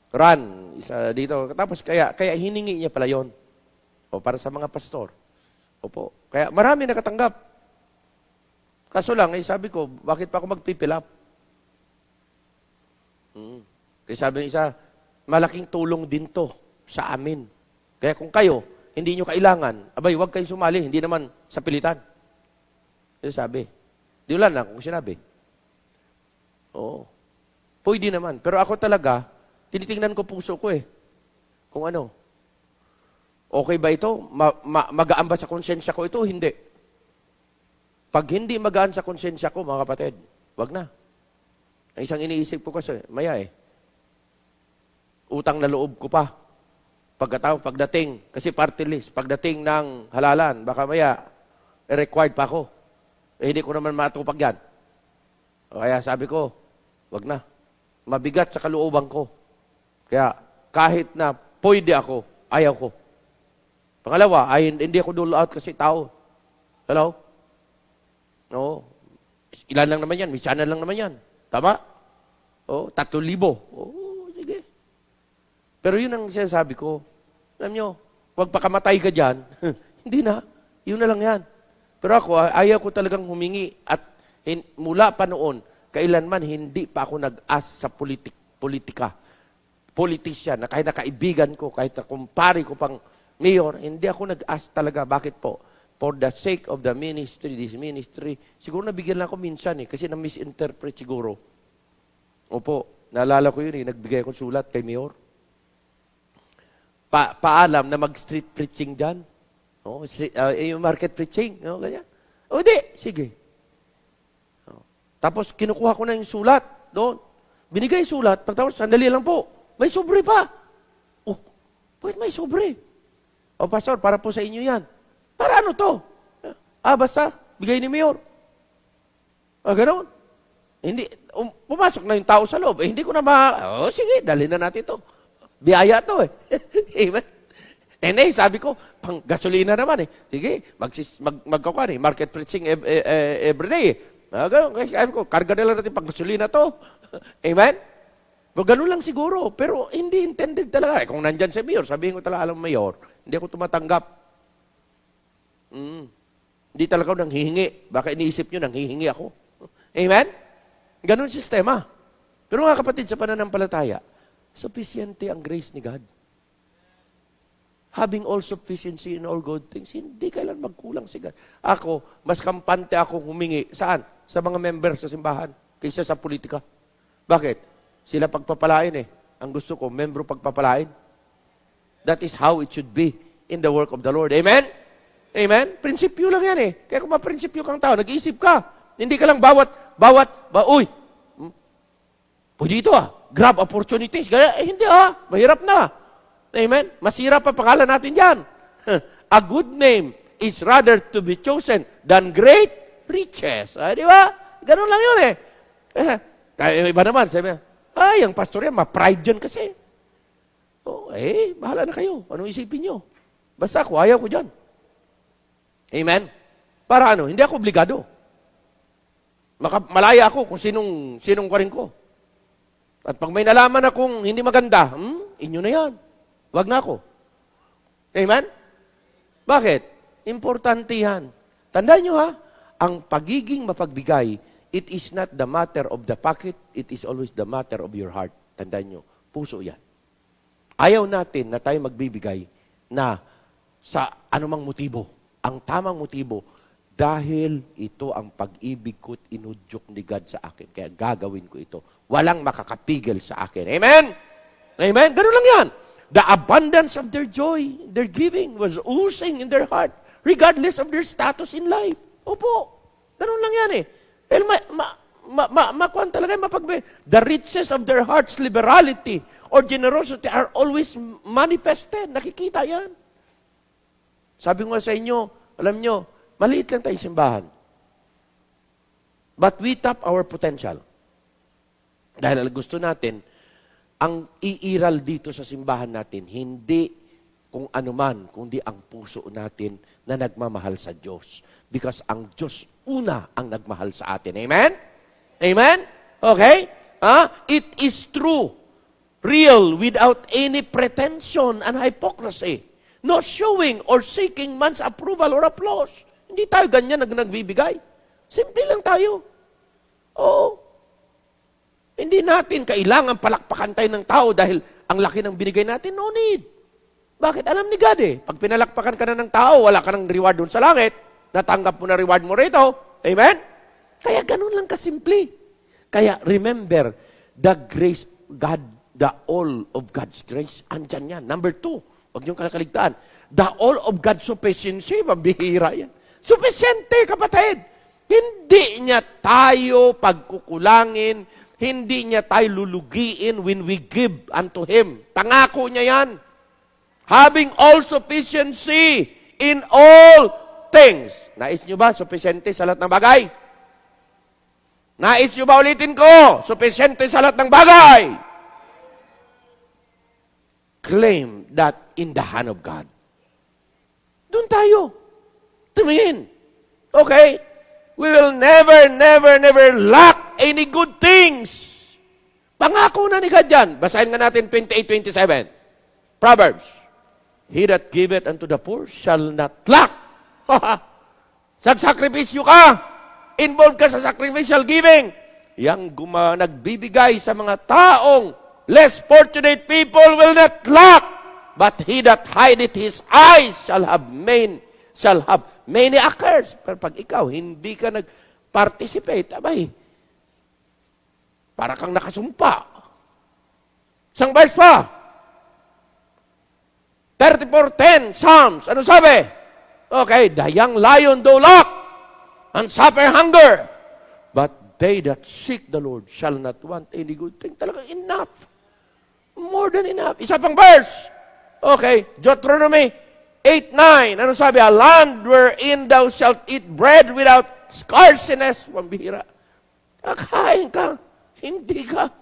run isa dito. Tapos kaya hiningi niya pala yon. O para sa mga pastor. Opo. Kaya marami nakatanggap. Kaso lang, sabi ko, bakit pa ako magpipil up? Kaya sabi ng isa, malaking tulong din to sa amin. Kaya kung kayo, hindi nyo kailangan, abay, huwag kayo sumali, hindi naman sa pilitan. Ito sabi. Di wala lang kung sinabi. Oo. Pwede naman. Pero ako talaga, tinitingnan ko puso ko eh. Kung ano. Okay ba ito? Magaan ba sa konsensya ko ito? Hindi. Pag hindi magaan sa konsensya ko, mga kapatid, wag na. Ang isang iniisip ko kasi, maya eh. Utang na loob ko pa. Pagdating, kasi party list, pagdating ng halalan, baka maya, required pa ako. Hindi ko naman matupag yan. Kaya sabi ko, wag na. Mabigat sa kalooban ko. Kaya, kahit na pwede ako, ayaw ko. Pangalawa, hindi ako dole out kasi tao. Hello? No. Ilan lang naman yan? Misana lang naman yan. Tama? 3,000. Sige. Pero yun ang sinasabi ko. Alam nyo, huwag pa kamatay ka dyan. Hindi na. Yun na lang yan. Pero ako, ayaw ko talagang humingi at mula pa noon, kailanman hindi pa ako nag-ask sa politika. Politician, na kahit na kaibigan ko, kahit na kumpare ko pang mayor, hindi ako nag-ask talaga. Bakit po? For the sake of the ministry, this ministry, siguro nabigyan lang ako minsan eh, kasi na-misinterpret siguro. Opo, naalala ko yun eh, nagbigay ako sulat kay mayor. Paalam na mag-street preaching dyan. Yung market preaching. Ganyan. Di, sige. Tapos kinukuha ko na yung sulat doon. Binigay yung sulat, pagtapos, sandali lang po. May sobre pa. Bakit may sobre? Pastor, para po sa inyo yan. Para ano to? Basta, bigay ni mayor. Ganoon. Hindi, pumasok na yung tao sa loob. Hindi ko na sige, dali na natin to. Biyaya to eh. Amen. Sabi ko, pang gasolina naman eh. Sige, magkakuan eh. Market preaching every day eh. Sabi ko, karga na lang natin pang gasolina to. Amen? Ganun lang siguro. Pero hindi intended talaga. Kung nandyan si mayor, sabihin ko talaga, alam mayor, hindi ako tumatanggap. Hindi talaga ako nanghihingi. Baka iniisip nyo, nanghihingi ako. Amen? Ganun sistema. Pero mga kapatid, sa pananampalataya, sufficiente ang grace ni God. Having all sufficiency in all good things, hindi kailan magkulang si God. Ako, mas kampante akong humingi. Saan? Sa mga members sa simbahan, kaysa sa politika. Bakit? Sila pagpapalain eh. Ang gusto ko, membro pagpapalain. That is how it should be in the work of the Lord. Amen? Amen? Prinsipyo lang yan eh. Kaya kung maprinsipyo kang tao, nag-iisip ka. Hindi ka lang pwede ito grab opportunities. Kaya, hindi mahirap na. Amen? Masira pa pangalan natin yan. A good name is rather to be chosen than great riches. Di ba? Ganun lang yun eh. Kaya iba naman, sabi ang pastor yan, ma-pride dyan kasi. Bahala na kayo. Anong isipin nyo? Basta ako, ayaw ko dyan. Amen? Para ano? Hindi ako obligado. Malaya ako kung sinong karin ko. At pag may nalaman akong hindi maganda, inyo na yan. Wag na ako. Amen? Bakit? Importante yan. Tandaan nyo ang pagiging mapagbigay, it is not the matter of the pocket, it is always the matter of your heart. Tandaan nyo, puso yan. Ayaw natin na tayo magbibigay na sa anumang motibo. Ang tamang motibo, dahil ito ang pag-ibig ko't inudyok ni God sa akin. Kaya gagawin ko ito. Walang makakapigil sa akin. Amen? Amen? Ganun lang yan. The abundance of their joy, their giving, was oozing in their heart, regardless of their status in life. Opo, ganun lang yan eh. Dahil makuhan talaga, the riches of their heart's liberality or generosity are always manifested. Nakikita yan. Sabi ko nga sa inyo, alam nyo, maliit lang tayong simbahan. But we tap our potential. Dahil gusto natin, ang iiral dito sa simbahan natin, hindi kung ano man, kundi ang puso natin na nagmamahal sa Diyos. Because ang Diyos una ang nagmahal sa atin. Amen? Amen? Okay? It is true, real, without any pretension and hypocrisy. No showing or seeking man's approval or applause. Hindi tayo ganyan nagbibigay. Simple lang tayo. Oo. Hindi natin kailangan palakpakan tayo ng tao dahil ang laki ng binigay natin. No need. Bakit? Alam ni God eh. Pag pinalakpakan ka na ng tao, wala ka ng reward doon sa langit. Natanggap mo na reward mo rito. Amen? Kaya ganun lang kasimple. Kaya remember, the grace, God, the all of God's grace, andyan yan. Number 2, huwag niyong kakaligtaan. The all of God's sufficiency, mabihira yan. Sufficiente, kapatid. Hindi niya tayo pagkukulangin, hindi niya tayo lulugiin when we give unto Him. Pangako niya yan. Having all sufficiency in all things. Nais niyo ba sufficiente sa lahat ng bagay? Nais niyo ba ulitin ko? Sufficiente sa lahat ng bagay. Claim that in the hand of God. Doon tayo. Tumingin. Okay? We will never, never, never lack any good things. Pangako na ni God yan. Basahin nga natin 28:27. Proverbs. He that giveth unto the poor shall not lack. Sagsakripisyo ka. Involved ka sa sacrificial giving. Yang nagbibigay sa mga taong less fortunate people will not lack. But he that hideth his eyes shall have many acres. Pero pag ikaw, hindi ka nag-participate, abay, para kang nakasumpa. Isang verse pa. 34:10, Psalms. Ano sabi? Okay, the young lion do lack and suffer hunger. But they that seek the Lord shall not want any good thing. Talagang enough. More than enough. Isa pang verse. Okay, Deuteronomy 8:9. Ano sabi? A land wherein thou shalt eat bread without scarceness. Pambihira. Kakain ka. Hindi ka.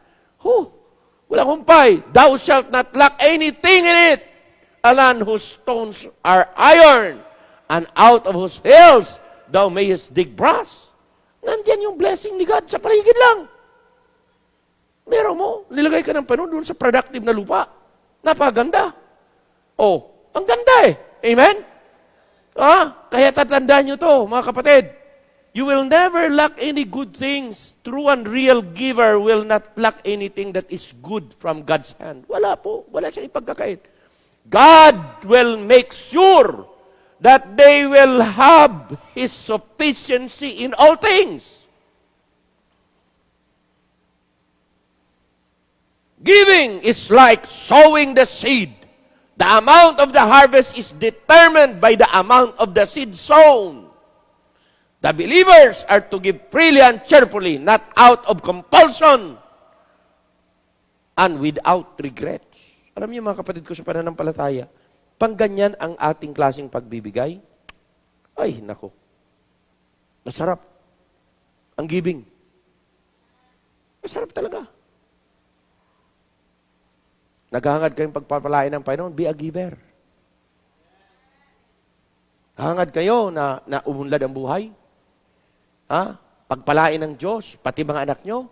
Walang humpay. Thou shalt not lack anything in it. A land whose stones are iron, and out of whose hills thou mayest dig brass. Nandyan yung blessing ni God sa paligid lang. Meron mo, nilagay ka ng panon doon sa productive na lupa. Napaganda. Ang ganda eh. Amen? Kaya tatandaan nyo to, mga kapatid. You will never lack any good things. True and real giver will not lack anything that is good from God's hand. Wala po. Wala siyang ipagkakait. God will make sure that they will have His sufficiency in all things. Giving is like sowing the seed. The amount of the harvest is determined by the amount of the seed sown. The believers are to give freely and cheerfully, not out of compulsion and without regrets. Alam niyo mga kapatid ko sa pananampalataya, pang ganyan ang ating klaseng pagbibigay, ay nako, masarap. Ang giving. Masarap talaga. Naghahangad kayong pagpapalain ng Panginoon, be a giver. Hangad kayo na umunlad ang buhay. Pagpalain ng Diyos, pati mga anak nyo,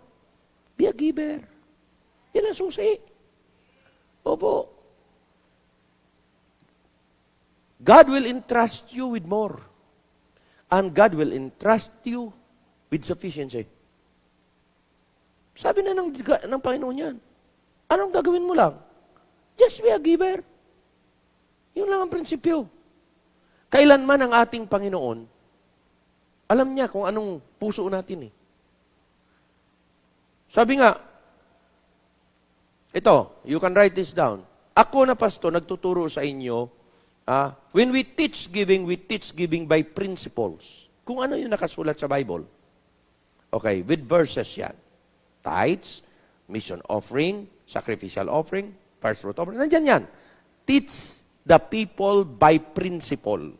be a giver. Yan ang susi. Opo. God will entrust you with more. And God will entrust you with sufficiency. Sabi na ng Panginoon yan. Anong gagawin mo lang? Just be a giver. Yun lang ang prinsipyo. Kailanman ang ating Panginoon, alam niya kung anong puso natin eh. Sabi nga, ito, you can write this down. Ako na pastor, nagtuturo sa inyo, when we teach giving by principles. Kung ano yung nakasulat sa Bible. Okay, with verses yan. Tithes, mission offering, sacrificial offering, first fruit offering. Nandyan yan. Teach the people by principle.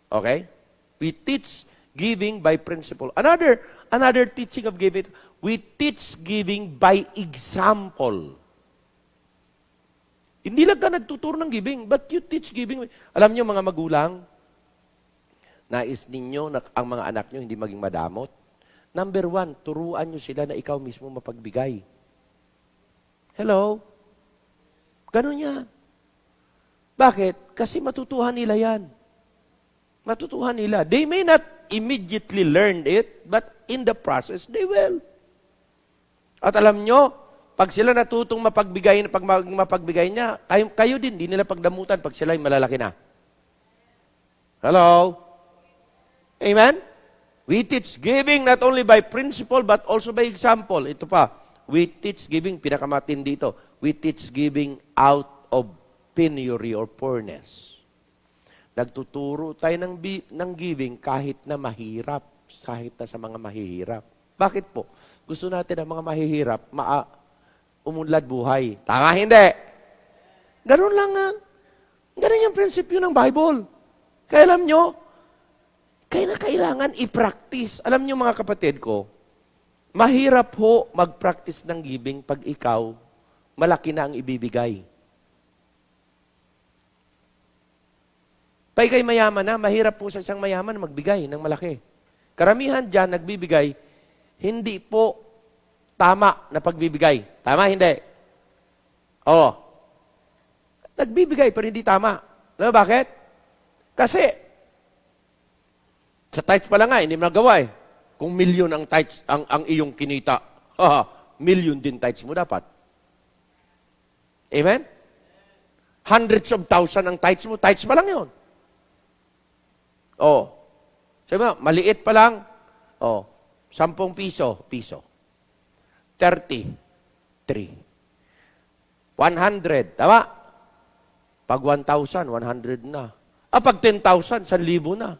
Okay? We teach giving by principle. Another teaching of giving, we teach giving by example. Hindi lang ka nagtuturo ng giving, but you teach giving. Alam niyo mga magulang, nais ninyo na ang mga anak niyo hindi maging madamot. Number 1, turuan niyo sila na ikaw mismo mapagbigay. Hello? Ganun yan. Bakit? Kasi matutuhan nila yan. Matutuhan nila. They may not immediately learn it, but in the process, they will. At alam nyo, pag sila natutong mapagbigay, pag mapagbigay niya, kayo din, di nila pagdamutan pag sila yung malalaki na. Hello? Amen? We teach giving not only by principle, but also by example. Ito pa, we teach giving, pinakamatindi dito, we teach giving out of penury or poorness. Nagtuturo tayo ng giving kahit na mahirap, kahit na sa mga mahihirap. Bakit po? Gusto natin ang mga mahihirap, umunlad buhay. Tama, hindi. Ganun lang nga. Ganun yung prinsipyo ng Bible. Kaya alam nyo, kailangan i-practice. Alam nyo mga kapatid ko, mahirap ho mag-practice ng giving pag ikaw, malaki na ang ibibigay. Pag ikay mayaman na, mahirap po sa isang mayaman magbigay ng malaki. Karamihan dyan, nagbibigay, hindi po tama na pagbibigay. Tama, hindi? Oo. Nagbibigay, pero hindi tama. Alam mo bakit? Kasi, sa tithes pala nga, hindi mo nagawa eh. Kung milyon ang tithes, ang iyong kinita, milyon din tithes mo dapat. Amen? Hundreds of thousand ang tithes mo, tithes pa lang yun. Oh. Sabi mo, maliit pa lang. Oh. 10 piso. 33. 100. Tama? Pag 1,000, 100 na. Pag 10,000, 1,000 na.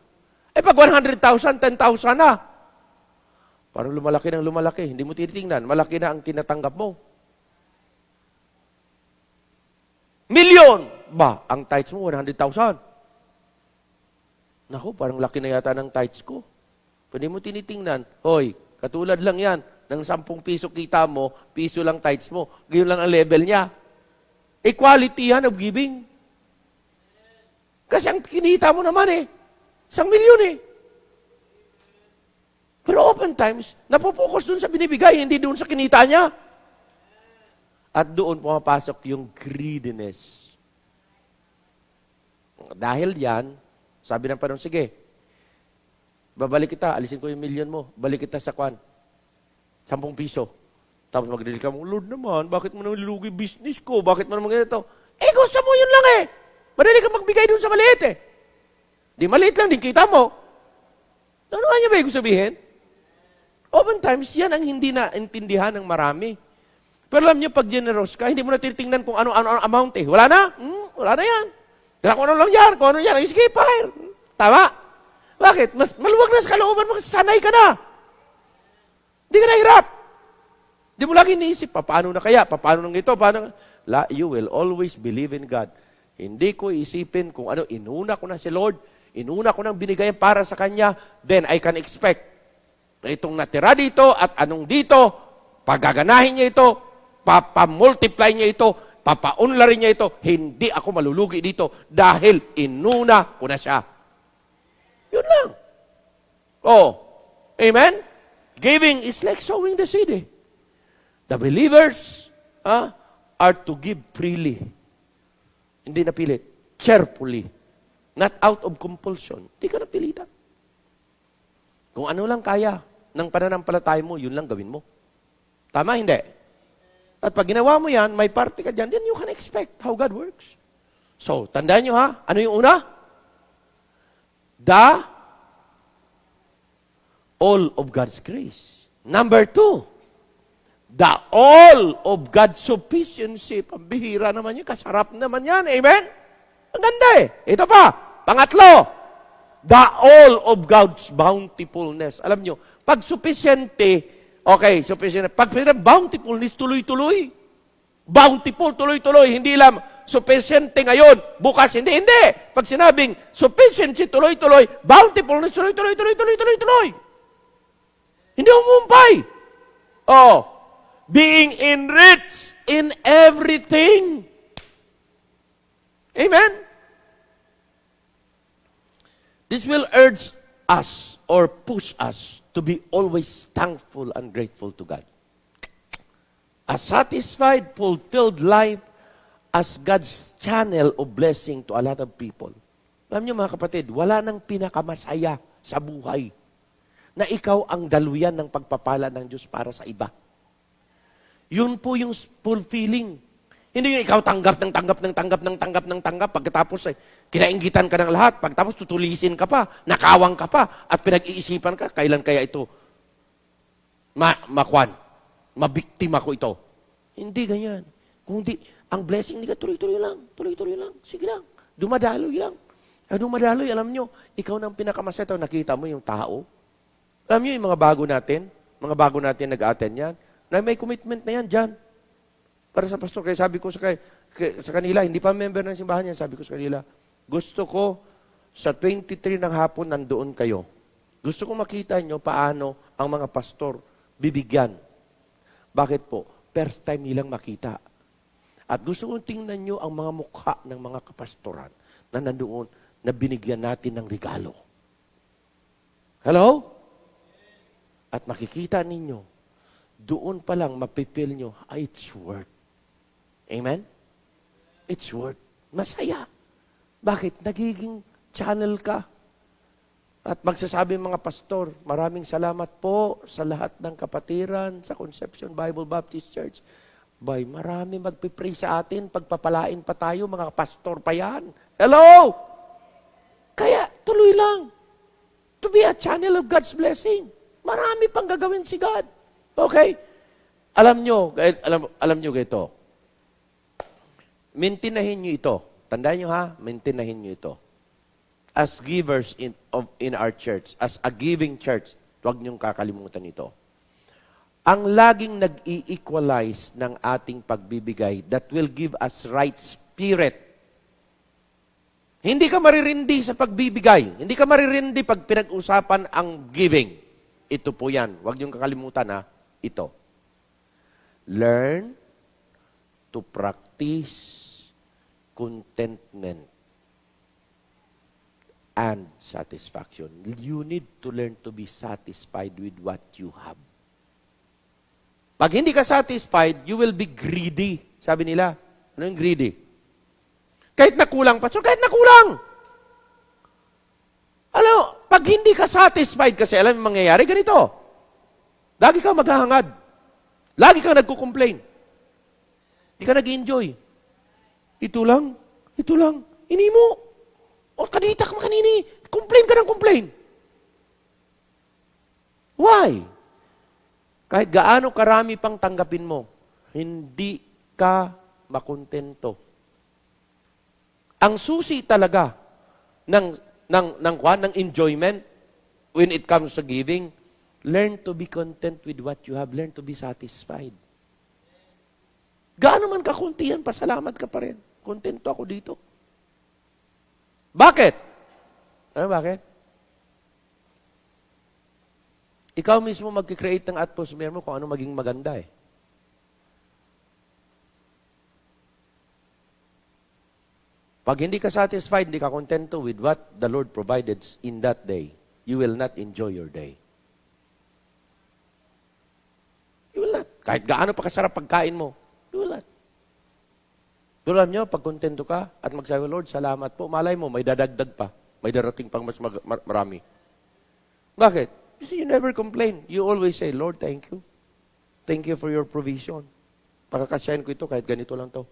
Pag 100,000, 10,000 na. Parang lumalaki ng lumalaki. Hindi mo tinitingnan. Malaki na ang tinatanggap mo. Milyon! Ba, ang tithes mo, 100,000. Naku, parang laki na yata ng tithes ko. Pwede mo tinitingnan. Hoy, katulad lang yan. Ng 10 piso kita mo, piso lang tithes mo. Gayon lang ang level niya. Equality yan of giving. Kasi ang kinita mo naman 1,000,000 Pero oftentimes, napopokus dun sa binibigay, hindi dun sa kinita niya. At doon pumapasok yung greediness. Dahil yan, sabi ng Panginoon, sige, babalik kita, alisin ko yung milyon mo, balik kita sa 10 piso. Tapos magdili ka mo, Lord naman, bakit mo nang nilugi business ko? Bakit mo naman ganito? Gusto mo yun lang Madali ka magbigay dun sa maliit Di maliit lang din kita mo. Ano nga niya ba yung sabihin? Oftentimes, yan ang hindi na intindihan ng marami. Pero alam niyo, pag generous ka, hindi mo na titingnan kung ano amount Wala na? Wala na yan. Kaya kung ano lang yan, kung ano yan, sige, fire. Tama? Bakit? Mas maluwag na sa kalooban mo kasi sanay ka na. Hindi ka nahirap. Di mo lagi iniisip, paano na kaya? Paano nang ito? You will always believe in God. Hindi ko isipin kung ano, inuna ko na si Lord, inuna ko nang binigay para sa Kanya, then I can expect na itong natira dito at anong dito, pagaganahin niya ito, papamultiply niya ito, papaunlarin niya ito, hindi ako malulugi dito dahil inuna ko na siya. Yun lang. Amen? Giving is like sowing the seed. The believers are to give freely. Hindi napilit. Cheerfully. Not out of compulsion. Hindi ka napilitan. Kung ano lang kaya ng pananampalataya mo, yun lang gawin mo. Tama, hindi? At pag ginawa mo yan, may parte ka dyan, then you can expect how God works. So, tandaan nyo ano yung una? All of God's grace. Number 2, The all of God's sufficiency. Pambihira naman yan. Kasarap naman yan. Amen? Ang ganda eh. Ito pa. Pangatlo. The all of God's bountifulness. Alam nyo, pag sufficiente, okay, sufficient. Pag bountifulness, tuloy-tuloy. Bountiful, tuloy-tuloy. Hindi lang sufficiente ngayon, bukas, hindi. Pag sinabing sufficiency, tuloy-tuloy, bountifulness, tuloy-tuloy. Hindi umumpay. Oh, being enriched in everything. Amen? This will urge us or push us to be always thankful and grateful to God. A satisfied, fulfilled life as God's channel of blessing to a lot of people. Alam niyo mga kapatid, wala nang pinakamasaya sa buhay na ikaw ang daluyan ng pagpapala ng Diyos para sa iba. Yun po yung fulfilling. Hindi yung ikaw tanggap, pagkatapos kinainggitan ka ng lahat, pagkatapos tutulisin ka pa, nakawang ka pa, at pinag-iisipan ka, kailan kaya ito mabiktima ko ito. Hindi ganyan. Kung di, ang blessing nila, tuloy-tuloy lang, sige lang, dumadaloy lang. Dumadaloy, alam nyo, ikaw nang pinakamasaya, nakita mo yung tao. Alam nyo yung mga bago natin nag-attend yan, na may commitment na yan dyan. Para sa pastor, kaya sabi ko sa kanila, hindi pa member ng simbahan yan, sabi ko sa kanila, gusto ko sa 23 ng hapon nandoon kayo. Gusto ko makita nyo paano ang mga pastor bibigyan. Bakit po? First time nilang makita. At gusto kong tingnan nyo ang mga mukha ng mga kapastoran na nandoon na binigyan natin ng regalo. Hello? At makikita ninyo, doon pa lang mapipil nyo, it's worth. Amen? It's worth. Masaya. Bakit? Nagiging channel ka. At magsasabi mga pastor, maraming salamat po sa lahat ng kapatiran sa Conception Bible Baptist Church. Marami magpipray sa atin, pagpapalain pa tayo, mga pastor pa yan. Hello? Kaya, tuloy lang. To be a channel of God's blessing. Marami pang gagawin si God. Okay? Alam nyo ito. Maintainahin nyo ito. Tandaan nyo ha, maintainahin nyo ito. As givers in our church, as a giving church, huwag niyong kakalimutan ito. Ang laging nag-i-equalize ng ating pagbibigay that will give us right spirit. Hindi ka maririndi sa pagbibigay. Hindi ka maririndi pag pinag-usapan ang giving. Ito po yan. Huwag niyong kakalimutan ha. Ito. Learn to practice contentment and satisfaction. You need to learn to be satisfied with what you have. Pag hindi ka satisfied, you will be greedy. Sabi nila, ano yung greedy? Kahit nakulang, pastor, kahit nakulang. Pag hindi ka satisfied kasi, alam yung mangyayari, ganito. Lagi kang maghahangad. Lagi kang nagko-complain. Hindi ka nag-enjoy. Ito lang. Ini mo. O kanita ka makanini. Complain ka ng complain. Why? Kahit gaano karami pang tanggapin mo, hindi ka makontento. Ang susi talaga ng enjoyment when it comes to giving, learn to be content with what you have. Learn to be satisfied. Gaano man kakunti yan, pasalamat ka pa rin. Kontento ako dito. Bakit? Bakit? Ikaw mismo mag-create ng atmosphere mo kung ano maging maganda eh. Pag hindi ka satisfied, hindi ka kontento with what the Lord provided in that day, you will not enjoy your day. You will not. Kahit gaano pa kasarap pagkain mo, you will not. Tulad nyo, pag kontento ka at magsabi, Lord, salamat po, malay mo, may dadagdag pa. May darating pang mas marami. Bakit? You see, you never complain. You always say, Lord, thank you. Thank you for your provision. Pakakasyahin ko ito kahit ganito lang to.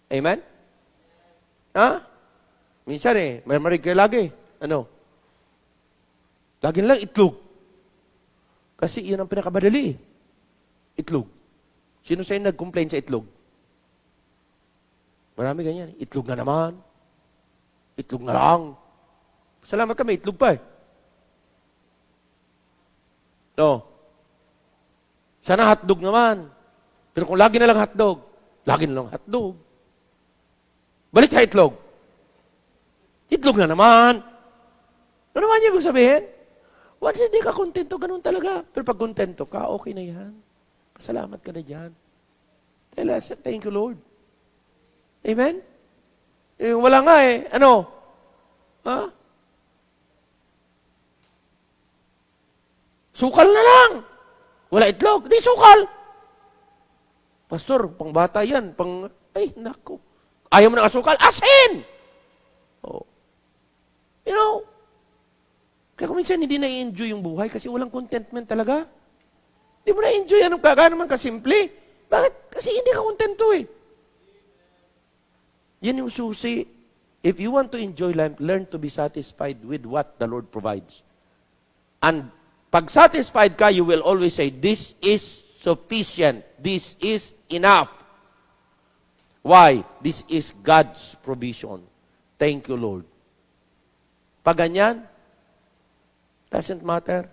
Amen? Ha? Minsan may marig kayo lagi. Lagi lang itlog. Kasi iyon ang pinakabadali. Itlog. Sino sa'yo nag-complain sa itlog? Marami ganyan. Itlog na naman. Itlog na lang. Salamat kami, itlog pa eh. No. Sana hotdog naman. Pero kung lagi na lang hotdog, lagi na lang hotdog. Balik sa itlog. Itlog na naman. Ano naman niya kung sabihin? Once hindi ka kontento, ganun talaga. Pero pag kontento ka, okay na yan. Pasalamat ka na dyan. Thank you, Lord. Amen? Wala nga eh. Ano? Ha? Sukal na lang. Wala itlog. Di sukal. Pastor, pang bata yan. Ay, nako. Ayaw mo na asukal? Asin! Oh. You know, kaya kung minsan hindi na-enjoy yung buhay kasi walang contentment talaga. Hindi mo na-enjoy. Anong naman kasimple? Bakit? Kasi hindi ka kontento eh. Yan yung susi. If you want to enjoy life, learn to be satisfied with what the Lord provides. And pag satisfied ka, you will always say, this is sufficient. This is enough. Why? This is God's provision. Thank you, Lord. Pag ganyan, doesn't matter.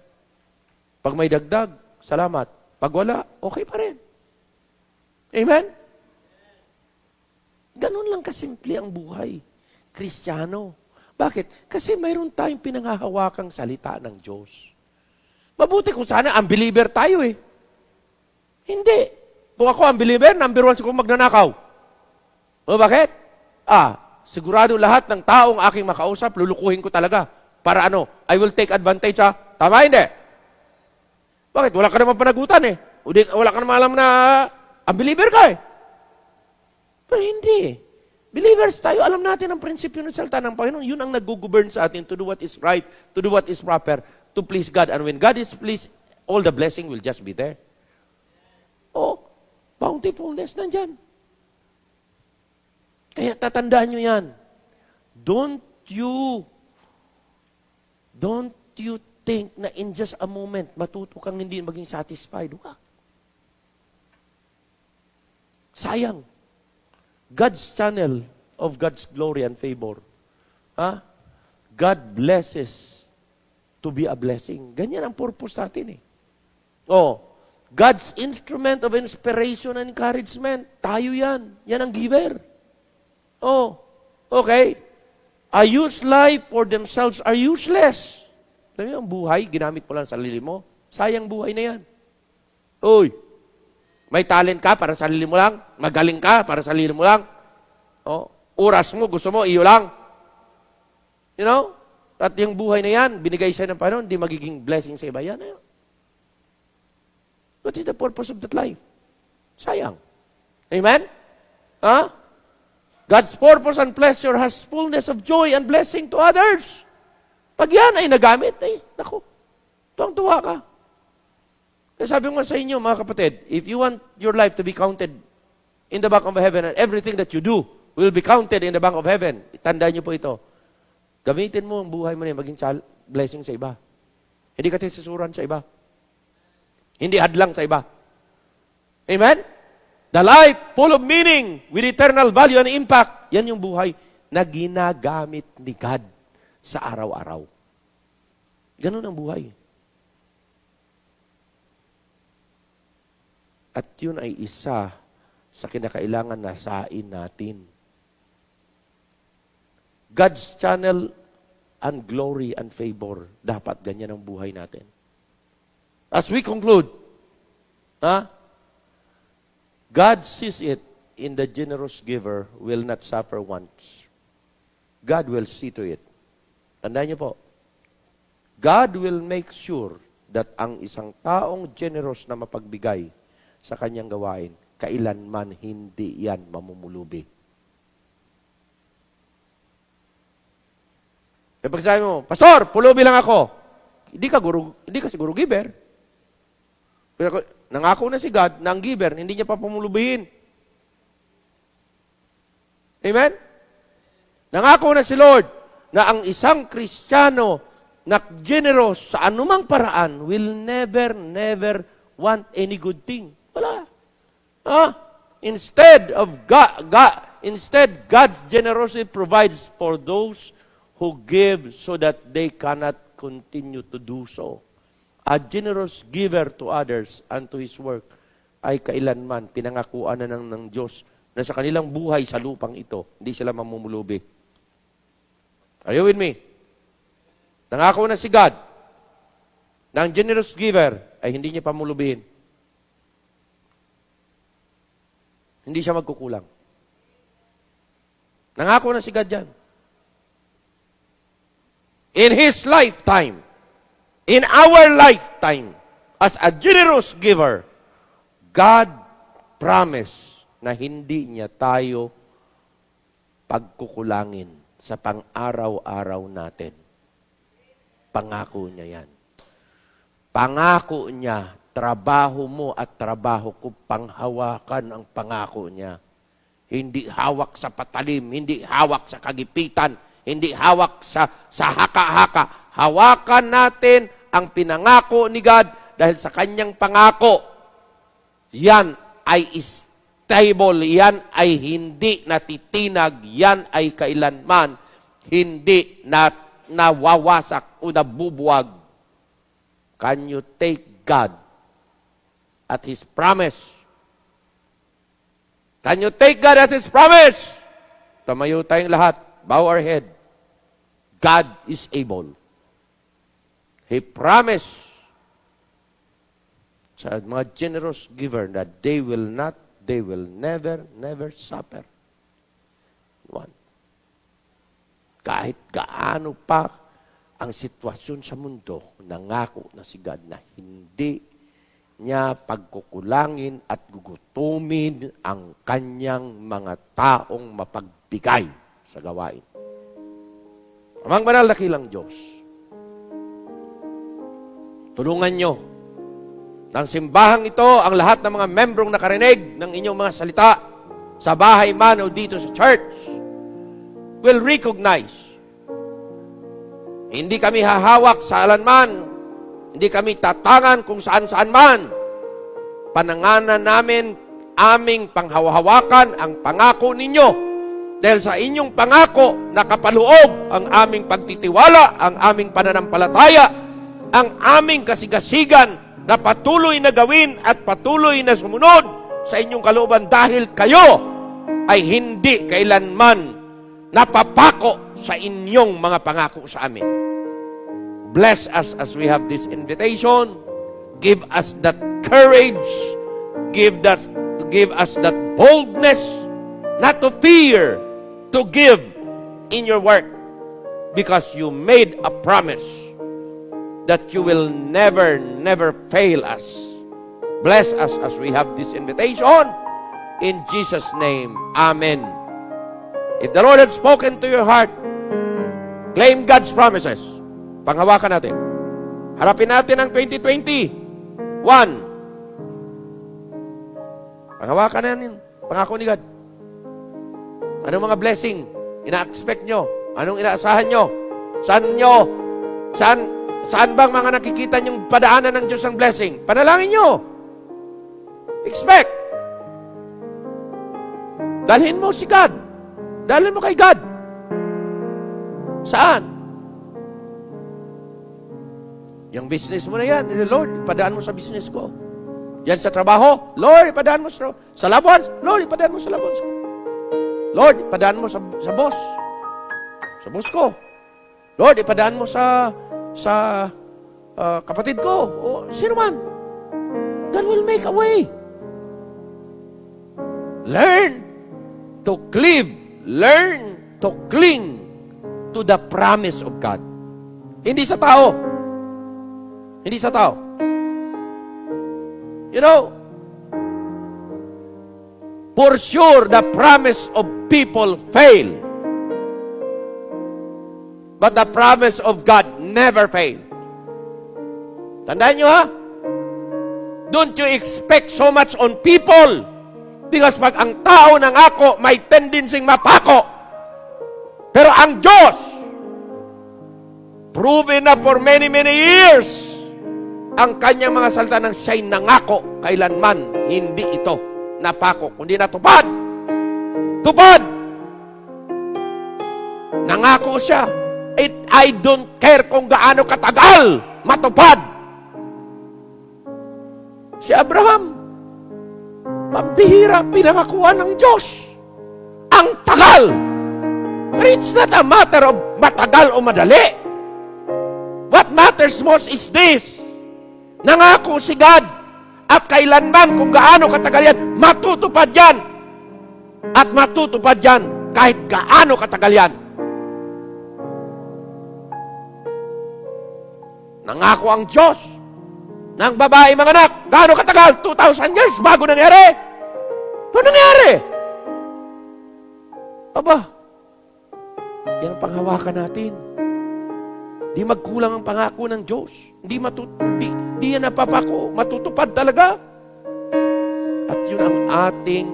Pag may dagdag, salamat. Pag wala, okay pa rin. Amen? Ganun lang kasimple ang buhay. Kristiyano. Bakit? Kasi mayroon tayong pinanghahawakang salita ng Diyos. Mabuti kung sana unbeliever tayo eh. Hindi. Kung ako unbeliever, number 1 siguro magnanakaw. O bakit? Sigurado lahat ng taong aking makausap, lulukuhin ko talaga. Para ano? I will take advantage ha? Tama hindi? Bakit? Wala ka naman panagutan eh. Wala ka naman alam na unbeliever ka eh. Pero hindi. Believers tayo, alam natin ang prinsipyo ng salita ng Panginoon. Yun ang nag-govern sa atin to do what is right, to do what is proper, to please God. And when God is pleased, all the blessing will just be there. Oh, bountifulness nandyan. Kaya tatandaan nyo yan. Don't you think na in just a moment, matuto kang hindi maging satisfied. Wag. Sayang. God's channel of God's glory and favor. God blesses to be a blessing. Ganyan ang purpose natin eh. God's instrument of inspiration and encouragement. Tayo yan. Yan ang giver. Okay. A use life for themselves are useless. Alam niyo, ang buhay, ginamit mo lang sa sarili mo. Sayang buhay na yan. May talent ka para sa sarili mo lang. Magaling ka para sa sarili mo lang. Oras mo, gusto mo, iyo lang. You know? At yung buhay na yan, binigay sa'yo ng Panginoon, hindi magiging blessing sa iba. Yan na yun. What is the purpose of that life? Sayang. Amen? God's purpose and pleasure has fullness of joy and blessing to others. Pag yan ay nagamit, naku, tuwang-tuwa ka. Kaya sabi ko nga sa inyo, mga kapatid, if you want your life to be counted in the bank of heaven and everything that you do will be counted in the bank of heaven, tandaan niyo po ito. Gamitin mo ang buhay mo na maging blessing sa iba. Hindi ka tisisuran sa iba. Hindi hadlang sa iba. Amen? The life full of meaning with eternal value and impact, yan yung buhay na ginagamit ni God sa araw-araw. Ganun ang buhay. At yun ay isa sa kinakailangan na sain natin. God's channel and glory and favor. Dapat ganyan ang buhay natin. As we conclude, God sees it in the generous giver will not suffer once. God will see to it. Tandaan niyo po, God will make sure that ang isang taong generous na mapagbigay sa kanyang gawain, kailanman hindi yan mamumulubi. Kapag sabi mo, Pastor, pulubi lang ako. Hindi ka siguro giver. Pero nangako na si God na ang giver, hindi niya pa pumulubihin. Amen? Nangako na si Lord na ang isang Kristiyano na generous sa anumang paraan will never want any good thing. Instead, God's generosity provides for those who give so that they cannot continue to do so. A generous giver to others and to His work ay kailanman pinangakuan na ng Diyos na sa kanilang buhay sa lupang ito, hindi sila mamumulubi. Are you with me? Nangako na si God na ang generous giver ay hindi niya pamulubihin. Hindi siya magkukulang. Nangako na si God yan. In His lifetime, in our lifetime, as a generous giver, God promised na hindi niya tayo pagkukulangin sa pang-araw-araw natin. Pangako niya yan. Pangako niya, trabaho mo at trabaho ko, panghawakan ang pangako niya. Hindi hawak sa patalim, hindi hawak sa kagipitan, hindi hawak sa haka-haka. Hawakan natin ang pinangako ni God dahil sa kanyang pangako. Yan ay stable, yan ay hindi natitinag, yan ay kailanman hindi nawawasak o nabubuwag. Can you take God at His promise? Can you take God at His promise? Tamayo tayong lahat. Bow our head. God is able. He promised sa mga generous giver that they will never suffer. One. Kahit gaano pa ang sitwasyon sa mundo, nangako na si God na hindi niya pagkukulangin at gugutumin ang kanyang mga taong mapagbigay sa gawain. Amang banal na kilang Diyos, tulungan nyo ng simbahang ito ang lahat ng mga membrong nakarinig ng inyong mga salita sa bahay man o dito sa church will recognize. Hindi kami hahawak sa alanman. Hindi kami tatangan kung saan-saan man. Pananganan namin, aming panghawahawakan ang pangako ninyo. Dahil sa inyong pangako, nakapaloob ang aming pagtitiwala, ang aming pananampalataya, ang aming kasigasigan na patuloy na gawin at patuloy na sumunod sa inyong kalooban dahil kayo ay hindi kailanman napapako sa inyong mga pangako sa amin. Bless us as we have this invitation. Give us that courage. Give us that boldness, not to fear, to give in your work. Because you made a promise that you will never fail us. Bless us as we have this invitation. In Jesus' name, Amen. If the Lord had spoken to your heart, claim God's promises. Panghawakan natin. Harapin natin ang 2021. Panghawakan natin. Pangako ni God. Anong mga blessing ina-expect nyo? Anong inaasahan nyo? Saan bang mga nakikita nyong padaanan ng Diyos ang blessing? Panalangin nyo. Expect. Dalhin mo si God. Dalhin mo kay God. Saan? Yung business mo na yan, Lord, ipadaan mo sa business ko. Yan sa trabaho, Lord, ipadaan mo sa laban. Lord, ipadaan mo sa laban ko. Lord, ipadaan mo sa boss. Sa boss ko. Lord, ipadaan mo sa kapatid ko. O sino man. God will make a way. Learn to cleave. Learn to cling to the promise of God. Hindi sa tao. Hindi sa tao. You know, for sure, the promise of people fail. But the promise of God never fail. Tandaan nyo ha? Don't you expect so much on people. Because pag ang tao ng ako, may tendency mapako. Pero ang Diyos, proven na for many years, ang kanyang mga salita ng siya'y nangako, kailanman hindi ito napako, kundi natupad. Tupad! Nangako siya. I don't care kung gaano katagal matupad. Si Abraham, pambihira, pinangakuan ng Diyos. Ang tagal! But it's not a matter of matagal o madali. What matters most is this. Nangako si God, at kailanman kung gaano katagal yan, matutupad yan. At matutupad yan kahit gaano katagal yan. Nangako ang Diyos ng babae mga anak. Gaano katagal? 2,000 years bago nangyari. Paano nangyari? Aba, yan ang panghawakan natin. Di magkulang ang pangako ng Diyos. Di yan napapako. Matutupad talaga. At yun ang ating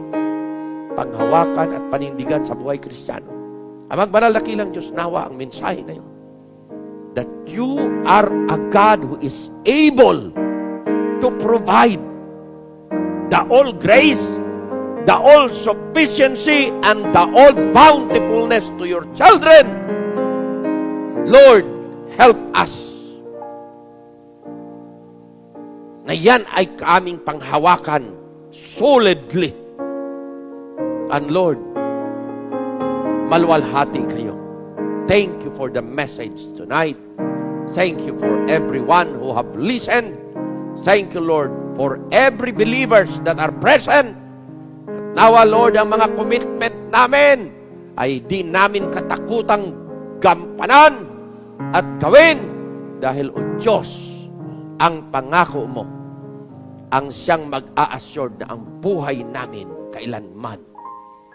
panghawakan at panindigan sa buhay Kristiyano. Ang magbanal na kilang Diyos, nawa ang mensahe na yun. That you are a God who is able to provide the all grace, the all sufficiency, and the all bountifulness to your children. Lord, help us. Na yan ay kaming panghawakan solidly. And Lord, maluwalhati kayo. Thank you for the message tonight. Thank you for everyone who have listened. Thank you, Lord, for every believers that are present. Nawa, Lord, ang mga commitment namin ay di namin katakutang gampanan at gawin dahil, O Diyos, ang pangako mo ang siyang mag-a-assure na ang buhay namin kailanman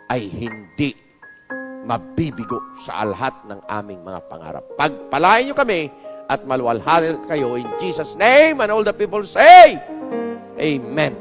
ay hindi mabibigo sa lahat ng aming mga pangarap. Pagpalain niyo kami at maluwalhati kayo in Jesus' name, and all the people say, Amen.